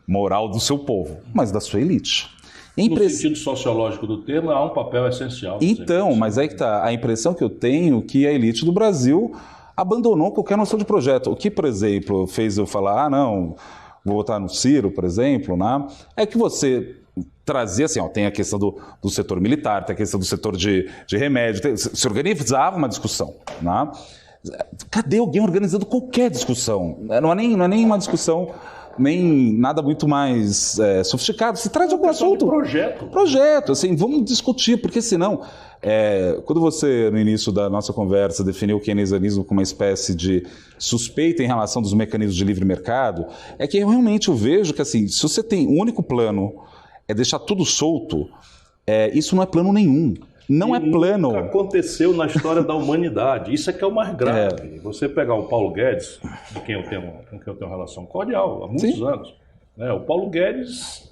moral do seu povo, mas da sua elite. No sentido sociológico do termo, há um papel essencial. Então, mas aí que está. A impressão que eu tenho é que a elite do Brasil abandonou qualquer noção de projeto. O que, por exemplo, fez eu falar, não, vou votar no Ciro, por exemplo, né? É que você trazia assim, tem a questão do setor militar, tem a questão do setor de remédio, se organizava uma discussão, né? Cadê alguém organizando qualquer discussão? Não é nem uma discussão, nem nada muito mais sofisticado. Se traz algum assunto. Projeto, assim, vamos discutir, porque senão, quando você, no início da nossa conversa, definiu o keynesianismo como uma espécie de suspeita em relação dos mecanismos de livre mercado, é que realmente eu vejo que, assim, se você tem um único plano, é deixar tudo solto, isso não é plano nenhum. Não é plano. Nunca aconteceu na história da humanidade. Isso é que é o mais grave. Você pegar o Paulo Guedes, com quem eu tenho uma relação cordial há muitos anos, né? O Paulo Guedes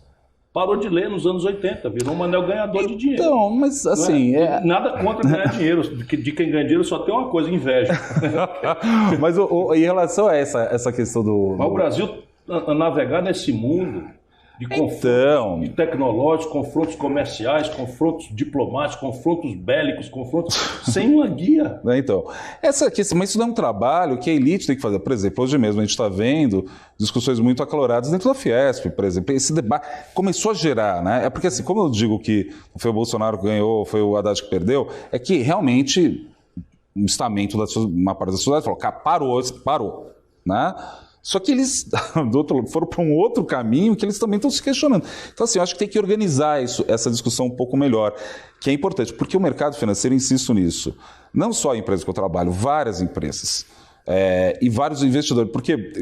parou de ler nos anos 80, virou um anel ganhador de dinheiro. Então, mas assim... Nada contra ganhar dinheiro. De quem ganha dinheiro só tem uma coisa, inveja. Mas em relação a essa questão do... Mas o Brasil navegar nesse mundo... de confrontos tecnológicos, confrontos comerciais, confrontos diplomáticos, confrontos bélicos, confrontos sem uma guia. Então, mas isso não é um trabalho que a elite tem que fazer. Por exemplo, hoje mesmo a gente está vendo discussões muito acaloradas dentro da Fiesp, por exemplo. Esse debate começou a gerar, né? É porque, assim, como eu digo que foi o Bolsonaro que ganhou, foi o Haddad que perdeu, é que realmente um estamento uma parte da sociedade falou, cara, parou, né? Só que eles foram para um outro caminho que eles também estão se questionando. Então, assim, eu acho que tem que organizar essa discussão um pouco melhor, que é importante, porque o mercado financeiro, insisto nisso, não só a empresa que eu trabalho, várias empresas e vários investidores, porque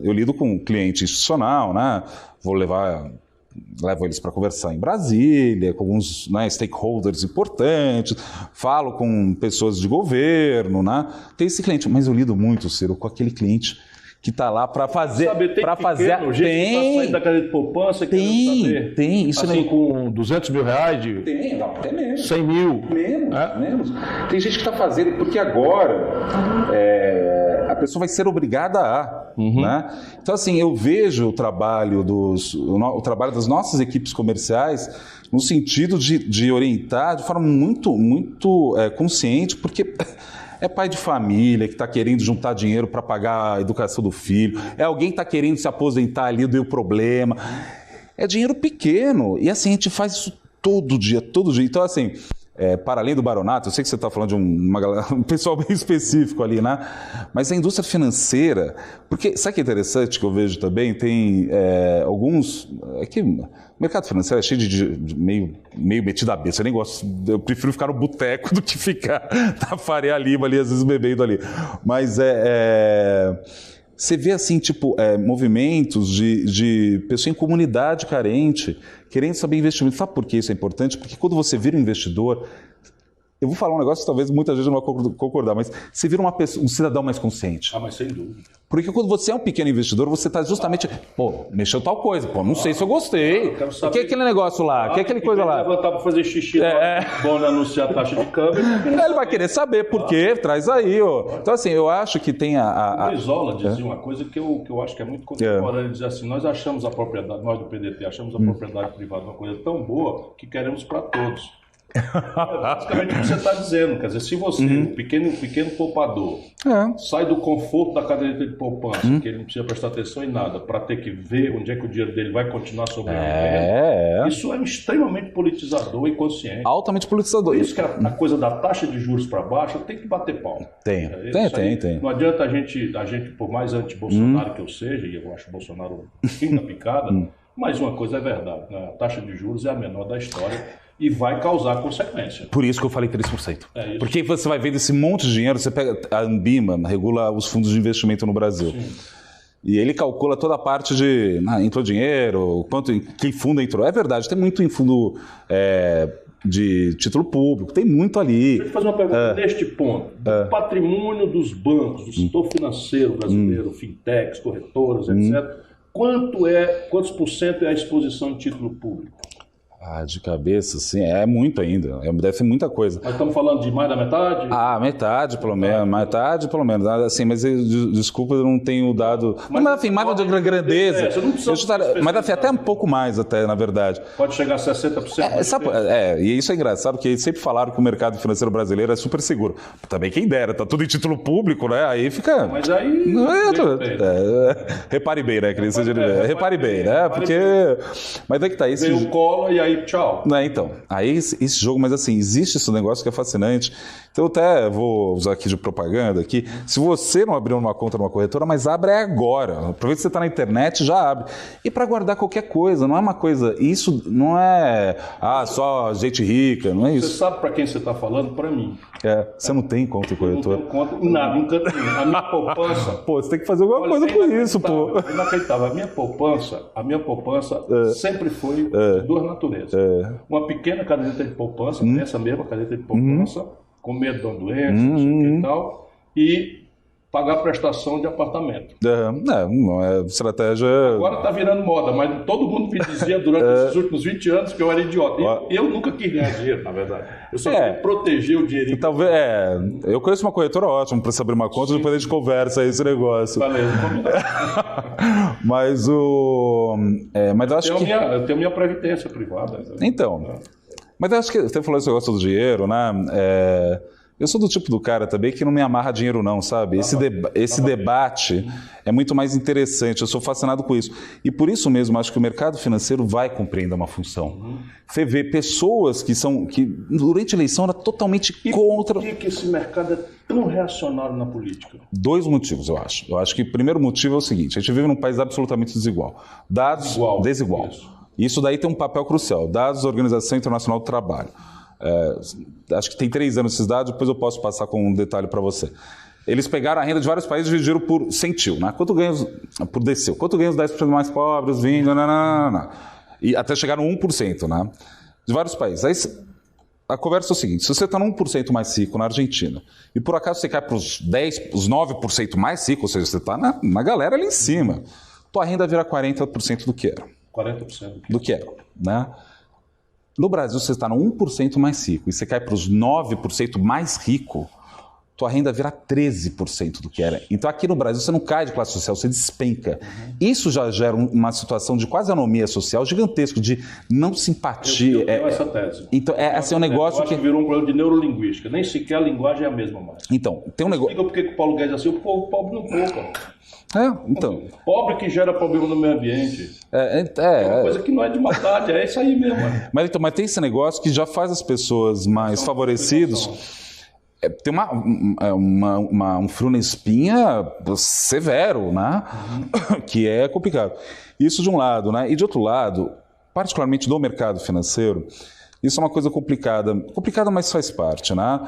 eu lido com cliente institucional, né? Levo eles para conversar em Brasília, com alguns stakeholders importantes, falo com pessoas de governo, né? Tem esse cliente, mas eu lido muito, Ciro, com aquele cliente que está lá para fazer... Tem da cadeia de poupança, tem. Isso assim, com 200 mil reais de... Tem, não, até menos. 100 mil. Menos. Tem gente que está fazendo, porque agora a pessoa vai ser obrigada a... Né? Então, assim, eu vejo o trabalho das nossas equipes comerciais no sentido de orientar de forma muito, muito consciente, porque... É pai de família que está querendo juntar dinheiro para pagar a educação do filho. É alguém que está querendo se aposentar ali, deu problema. É dinheiro pequeno. E assim, a gente faz isso todo dia. Então, assim, para além do baronato, eu sei que você está falando de um pessoal bem específico ali, né? Mas a indústria financeira... Porque, sabe o que é interessante que eu vejo também? Tem alguns... O mercado financeiro é cheio de meio metido a besta. Eu nem gosto, eu prefiro ficar no boteco do que ficar na Faria Lima ali, às vezes bebendo ali. Mas você vê assim, tipo, movimentos de pessoa em comunidade carente, querendo saber investimento. Sabe por que isso é importante? Porque quando você vira um investidor, Eu vou falar um negócio que talvez muita gente não vai concordar, mas você vira um cidadão mais consciente. Ah, mas sem dúvida. Porque quando você é um pequeno investidor, você está justamente... Pô, mexeu tal coisa, pô, não sei se eu gostei. O que é aquele negócio lá? O que é aquela coisa lá? Levantar para fazer xixi, bom anunciar a taxa de câmbio. Ele vai querer saber por quê, traz aí, ó. Então, assim, eu acho que tem O Brizola dizia uma coisa que eu acho que é muito contemporânea. Ele dizia assim, nós achamos a propriedade, nós do PDT, achamos a propriedade privada uma coisa tão boa que queremos para todos. É basicamente o que você está dizendo. Quer dizer, se você, o pequeno poupador, sai do conforto da caderneta de poupança, que ele não precisa prestar atenção em nada, para ter que ver onde é que o dinheiro dele vai continuar sobrevivendo, isso é extremamente politizador e consciente. Altamente politizador. Por isso que a coisa da taxa de juros para baixo tem que bater pau. Tem. Não adianta a gente, por mais anti-Bolsonaro que eu seja, e eu acho o Bolsonaro o fim da picada, mas uma coisa é verdade, né? A taxa de juros é a menor da história. E vai causar consequência. Por isso que eu falei 3%. Porque você vai vendo esse monte de dinheiro, você pega a Anbima, regula os fundos de investimento no Brasil. Sim. E ele calcula toda a parte de entrou dinheiro, que fundo entrou. É verdade, tem muito em fundo de título público, tem muito ali. Deixa eu fazer uma pergunta neste ponto. Do patrimônio dos bancos, do setor financeiro brasileiro, fintechs, corretoras, etc., quantos por cento é a exposição em título público? De cabeça, sim, é muito ainda. Deve ser muita coisa. Nós estamos falando de mais da metade? Metade, pelo menos. Metade, pelo menos. Assim, mas desculpa, eu não tenho dado... Mas assim, mais da grandeza. Mas assim, até um pouco mais, até, na verdade. Pode chegar a 60%. E isso é engraçado, porque eles sempre falaram que o mercado financeiro brasileiro é super seguro. Também quem dera, tá tudo em título público, né? Aí fica... Mas aí... Repare bem, né, Cris? Repare bem, né? Porque... Mas é que tá isso. Veio o cola e aí tchau. Então, aí esse jogo, mas assim, existe esse negócio que é fascinante. Então eu até vou usar aqui de propaganda aqui. Se você não abriu uma conta numa corretora, mas abre agora. Aproveita que você está na internet, já abre. E para guardar qualquer coisa, não é uma coisa... Isso não é só gente rica, não é isso. Você sabe para quem você está falando? Para mim. Você não tem conta em corretora? Eu não tenho conta em nada, nunca tenho. A minha poupança... Pô, você tem que fazer alguma coisa com isso, pô. Inacreditável. A minha poupança sempre foi de duas naturezas. Uma pequena caderneta de poupança, essa mesma caderneta de poupança, com medo de uma doença, não sei o que e tal, e pagar prestação de apartamento. Não é estratégia... Agora está virando moda, mas todo mundo me dizia durante esses últimos 20 anos que eu era idiota. Eu nunca quis ganhar dinheiro, na verdade. Eu só queria proteger o dinheirinho. Talvez, eu conheço uma corretora ótima para você abrir uma conta, depois a gente conversa esse negócio. Valeu, combinado. Mas mas eu acho que... Eu tenho minha previdência privada. Então, mas eu acho que você falou esse negócio do dinheiro, né? Eu sou do tipo do cara também que não me amarra dinheiro não, sabe? Esse debate é muito mais interessante, eu sou fascinado com isso. E por isso mesmo, acho que o mercado financeiro vai compreender uma função. Você vê pessoas que durante a eleição era totalmente contra... Por que esse mercado é tão reacionário na política? 2 motivos, eu acho. Eu acho que o primeiro motivo é o seguinte, a gente vive num país absolutamente desigual. Dados desigual. Isso daí tem um papel crucial. Dados da Organização Internacional do Trabalho. Acho que tem 3 anos esses dados, depois eu posso passar com um detalhe para você. Eles pegaram a renda de vários países e dividiram por centil, né? Quanto ganha por decil? Quanto ganha os 10% mais pobres, 20%, e até chegar no 1%, né? De vários países. Aí a conversa é o seguinte, se você está no 1% mais rico na Argentina, e por acaso você cai para os 9% mais ricos, ou seja, você está na galera ali em cima, tua renda vira 40% do que era. 40% do que era, né? No Brasil, você está no 1% mais rico e você cai para os 9% mais rico, tua renda vira 13% do que era. Então, aqui no Brasil, você não cai de classe social, você despenca. Isso já gera uma situação de quase anomia social gigantesco, de não simpatia. Eu tenho essa tese. Então, assim, um negócio que... virou um problema de neurolinguística. Nem sequer a linguagem é a mesma mais. Então, tem um negócio... Explica por que o Paulo Guedes é assim, o povo pobre não poupa. Então... Pobre que gera problema no meio ambiente. É uma coisa que não é de maldade, é isso aí mesmo. Mas tem esse negócio que já faz as pessoas mais favorecidas... Tem um frio na espinha severo, né? Que é complicado. Isso de um lado, né? E de outro lado, particularmente do mercado financeiro, isso é uma coisa complicada. Complicada, mas faz parte, né?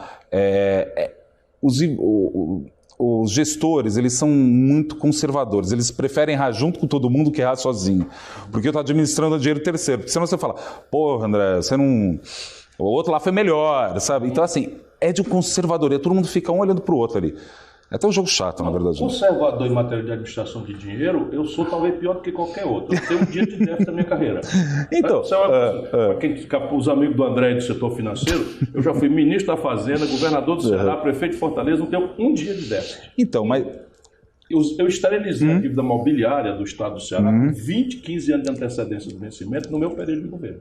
Os gestores, eles são muito conservadores, eles preferem errar junto com todo mundo que errar sozinho, porque eu estou administrando dinheiro terceiro, porque senão você fala, porra, André, você não O outro lá foi melhor, sabe? Então, assim, é de um conservadoria. Todo mundo fica um olhando para o outro ali. É até um jogo chato, na verdade. Conservador em matéria de administração de dinheiro, eu sou talvez pior do que qualquer outro. Eu tenho um dia de déficit na minha carreira. Então, para quem fica os amigos do André do setor financeiro, eu já fui ministro da Fazenda, governador do Ceará, prefeito de Fortaleza, não tenho um dia de déficit. Então, mas... Eu esterilizei a dívida mobiliária do Estado do Ceará com 20, 15 anos de antecedência do vencimento no meu período de governo.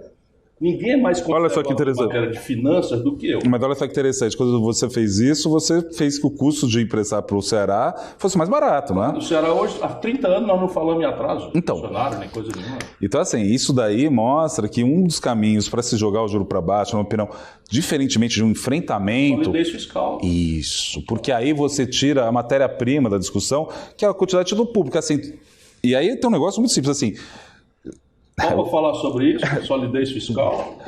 Ninguém é mais conservador em matéria de finanças do que eu. Mas olha só que interessante, quando você fez isso, você fez que o custo de emprestar para o Ceará fosse mais barato, não é? O Ceará hoje, há 30 anos, nós não falamos em atraso. Então, funcionário, nem coisa nenhuma. Então, assim, isso daí mostra que um dos caminhos para se jogar o juro para baixo, na minha opinião, diferentemente de um enfrentamento... Solidez fiscal. Isso, porque aí você tira a matéria-prima da discussão, que é a quantidade do público, assim... E aí tem um negócio muito simples, assim... Vou falar sobre isso, solidez fiscal.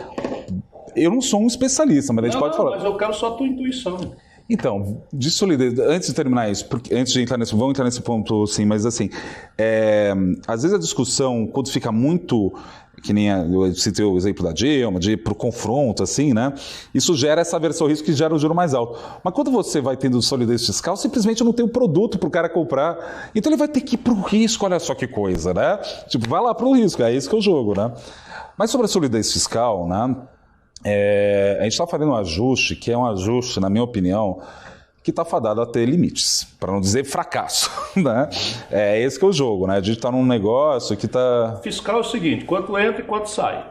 Eu não sou um especialista, mas a gente pode falar. Mas eu quero só a tua intuição. Então, de solidez, antes de terminar isso, porque antes de entrar nesse, vamos entrar nesse ponto, sim, mas assim, às vezes a discussão, quando fica muito, que nem eu citei o exemplo da Dilma, de ir pro confronto, assim, né? Isso gera essa aversão ao risco que gera o juro mais alto. Mas quando você vai tendo solidez fiscal, simplesmente não tem o produto pro cara comprar. Então ele vai ter que ir pro risco, olha só que coisa, né? Tipo, vai lá pro risco, é isso que é o jogo, né? Mas sobre a solidez fiscal, né? A gente está fazendo um ajuste, que é um ajuste, na minha opinião, que está fadado a ter limites, para não dizer fracasso, né? É esse que é o jogo, né? A gente está num negócio que está... Fiscal é o seguinte, quanto entra e quanto sai.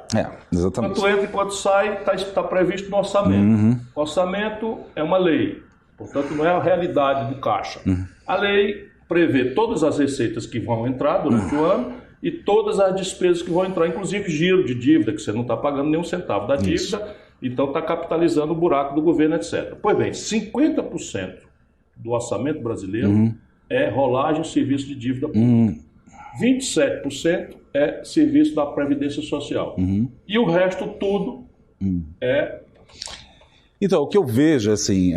Exatamente. Quanto entra e quanto sai está previsto no orçamento. O orçamento é uma lei, portanto não é a realidade do caixa. A lei prevê todas as receitas que vão entrar durante o ano e todas as despesas que vão entrar, inclusive giro de dívida, que você não está pagando nenhum centavo da dívida. Isso. Então está capitalizando o buraco do governo, etc. Pois bem, 50% do orçamento brasileiro é rolagem e serviço de dívida pública. 27% é serviço da Previdência Social. E o resto tudo é... Então, o que eu vejo, assim...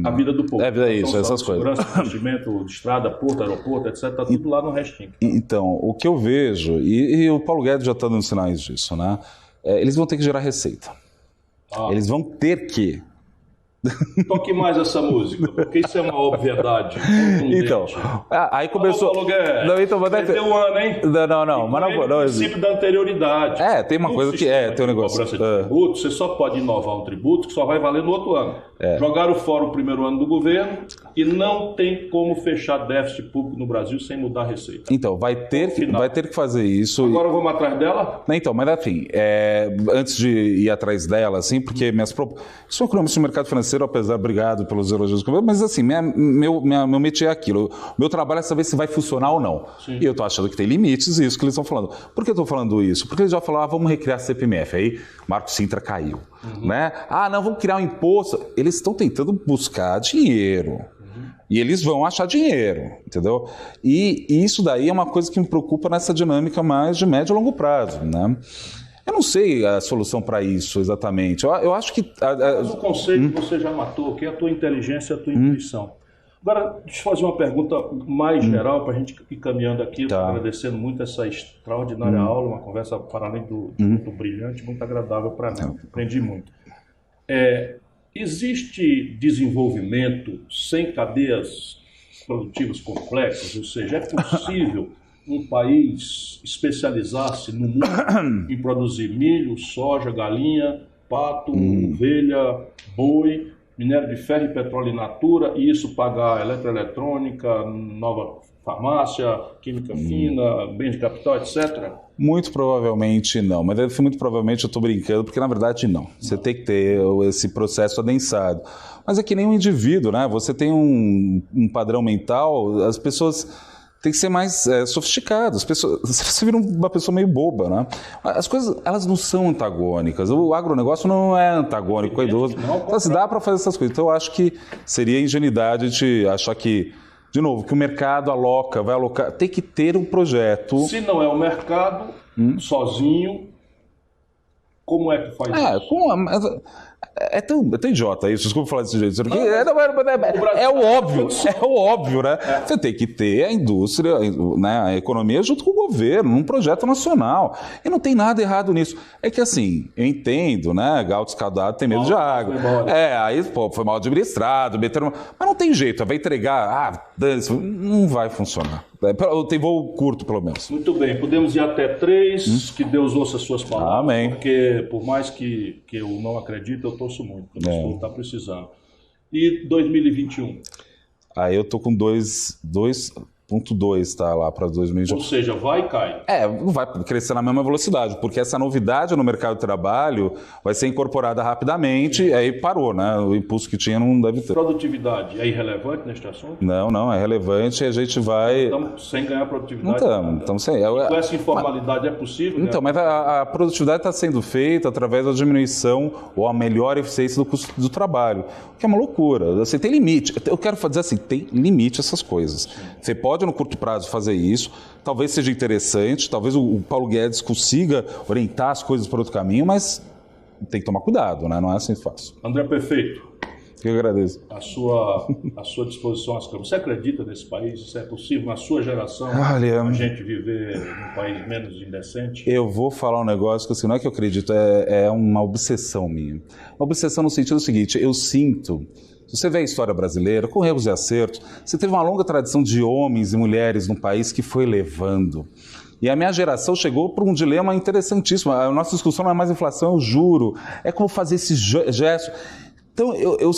A vida do povo. É isso, essas coisas. Segurança, investimento de estrada, porto, aeroporto, etc. Está tudo lá no restinho. Então, o que eu vejo, e o Paulo Guedes já está dando sinais disso, né? Eles vão ter que gerar receita. Eles vão ter que. Toque mais essa música, porque isso é uma obviedade. Então, aí começou. Não, então, mas deve ter um ano, hein? Não, mas não. O princípio da anterioridade. Tem uma coisa que tem um negócio. Cobrança de tributo, você só pode inovar um tributo que só vai valer no outro ano. Jogaram fora o primeiro ano do governo e não tem como fechar déficit público no Brasil sem mudar a receita. Então, vai ter que fazer isso. Agora vamos atrás dela? Então, mas enfim, antes de ir atrás dela, assim, porque sou economista do mercado financeiro, apesar, obrigado pelos elogios, mas assim, meu métier é aquilo. Meu trabalho é saber se vai funcionar ou não. Sim. E eu tô achando que tem limites, isso que eles estão falando. Por que eu tô falando isso? Porque eles já falaram, vamos recriar a CPMF. Aí, Marco Sintra caiu. Né? Não, vamos criar um imposto. Eles estão tentando buscar dinheiro. E eles vão achar dinheiro, entendeu? E isso daí é uma coisa que me preocupa nessa dinâmica mais de médio e longo prazo, né? Eu não sei a solução para isso exatamente. Eu acho que... Mas o conceito você já matou, que é a tua inteligência e a tua intuição. Agora, deixa eu fazer uma pergunta mais geral para a gente ir caminhando aqui, agradecendo muito essa extraordinária aula, uma conversa, para além do brilhante, muito agradável para mim. Aprendi muito. Existe desenvolvimento sem cadeias produtivas complexas? Ou seja, é possível um país especializar-se no mundo em produzir milho, soja, galinha, pato, ovelha, boi, minério de ferro e petróleo in natura, e isso pagar eletroeletrônica, nova farmácia, química fina, bem de capital, etc.? Muito provavelmente não, mas muito provavelmente eu estou brincando, porque na verdade não. Você tem que ter esse processo adensado. Mas é que nem um indivíduo, né? Você tem um padrão mental, as pessoas têm que ser mais sofisticadas. Você vira uma pessoa meio boba, né? As coisas, elas não são antagônicas. O agronegócio não é antagônico com o idoso. Então, se dá para fazer essas coisas. Então, eu acho que seria ingenuidade de achar que, de novo, que o mercado vai alocar, tem que ter um projeto. Se não é o mercado, sozinho, como é que faz isso? É tão idiota isso, desculpa falar desse jeito. Porque é o óbvio, né? Você tem que ter a indústria, né, a economia junto com o governo, num projeto nacional. E não tem nada errado nisso. É que assim, eu entendo, né? Gato escaldado tem medo de água. Aí, pô, foi mal administrado, mas não tem jeito, vai entregar, não vai funcionar. Tem voo curto, pelo menos. Muito bem, podemos ir até 3, que Deus ouça as suas palavras. Amém. Porque, por mais que eu não acredite, eu torço muito, porque o povo está precisando. E 2021? Aí eu tô com 2.2, tá, lá para 2021. Ou seja, vai e cai. Não vai crescer na mesma velocidade, porque essa novidade no mercado de trabalho vai ser incorporada rapidamente, e aí parou, né? O impulso que tinha não deve ter. Produtividade é irrelevante neste assunto? Não, é relevante e a gente vai... Estamos sem ganhar produtividade. Estamos sem. Com essa informalidade é possível? Então, mas a produtividade está sendo feita através da diminuição ou a melhor eficiência do custo do trabalho, que é uma loucura. Assim, tem limite. Eu quero dizer assim, tem limite essas coisas. Você pode no curto prazo fazer isso, talvez seja interessante, talvez o Paulo Guedes consiga orientar as coisas para outro caminho, mas tem que tomar cuidado, né? Não é assim fácil. André, perfeito. Eu agradeço. A sua disposição às câmeras. Você acredita nesse país? Isso é possível na sua geração? Olha, a gente viver num país menos indecente? Eu vou falar um negócio que assim, não é que eu acredito, é uma obsessão minha. Uma obsessão no sentido seguinte, eu sinto... Se você vê a história brasileira, com erros e acertos, você teve uma longa tradição de homens e mulheres num país que foi levando. E a minha geração chegou para um dilema interessantíssimo. A nossa discussão não é mais inflação, eu juro. É como fazer esse gesto. Então, eu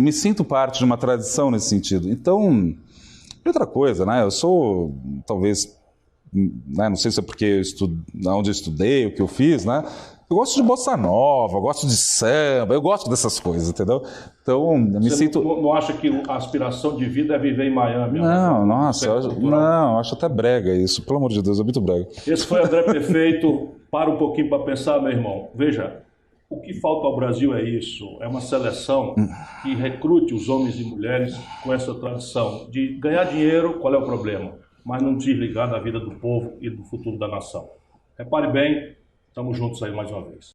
me sinto parte de uma tradição nesse sentido. Então, e outra coisa, né? Eu sou, talvez, né? Não sei se é porque onde eu estudei, o que eu fiz, né? Eu gosto de bossa nova, eu gosto de samba, eu gosto dessas coisas, entendeu? Então, eu me sinto... Não acha que a aspiração de vida é viver em Miami? Não, nossa, eu acho até brega isso, pelo amor de Deus, é muito brega. Esse foi André Perfeito. Para um pouquinho para pensar, meu irmão. Veja, o que falta ao Brasil é isso, é uma seleção que recrute os homens e mulheres com essa tradição de ganhar dinheiro, qual é o problema? Mas não desligar da vida do povo e do futuro da nação. Repare bem, estamos juntos aí mais uma vez.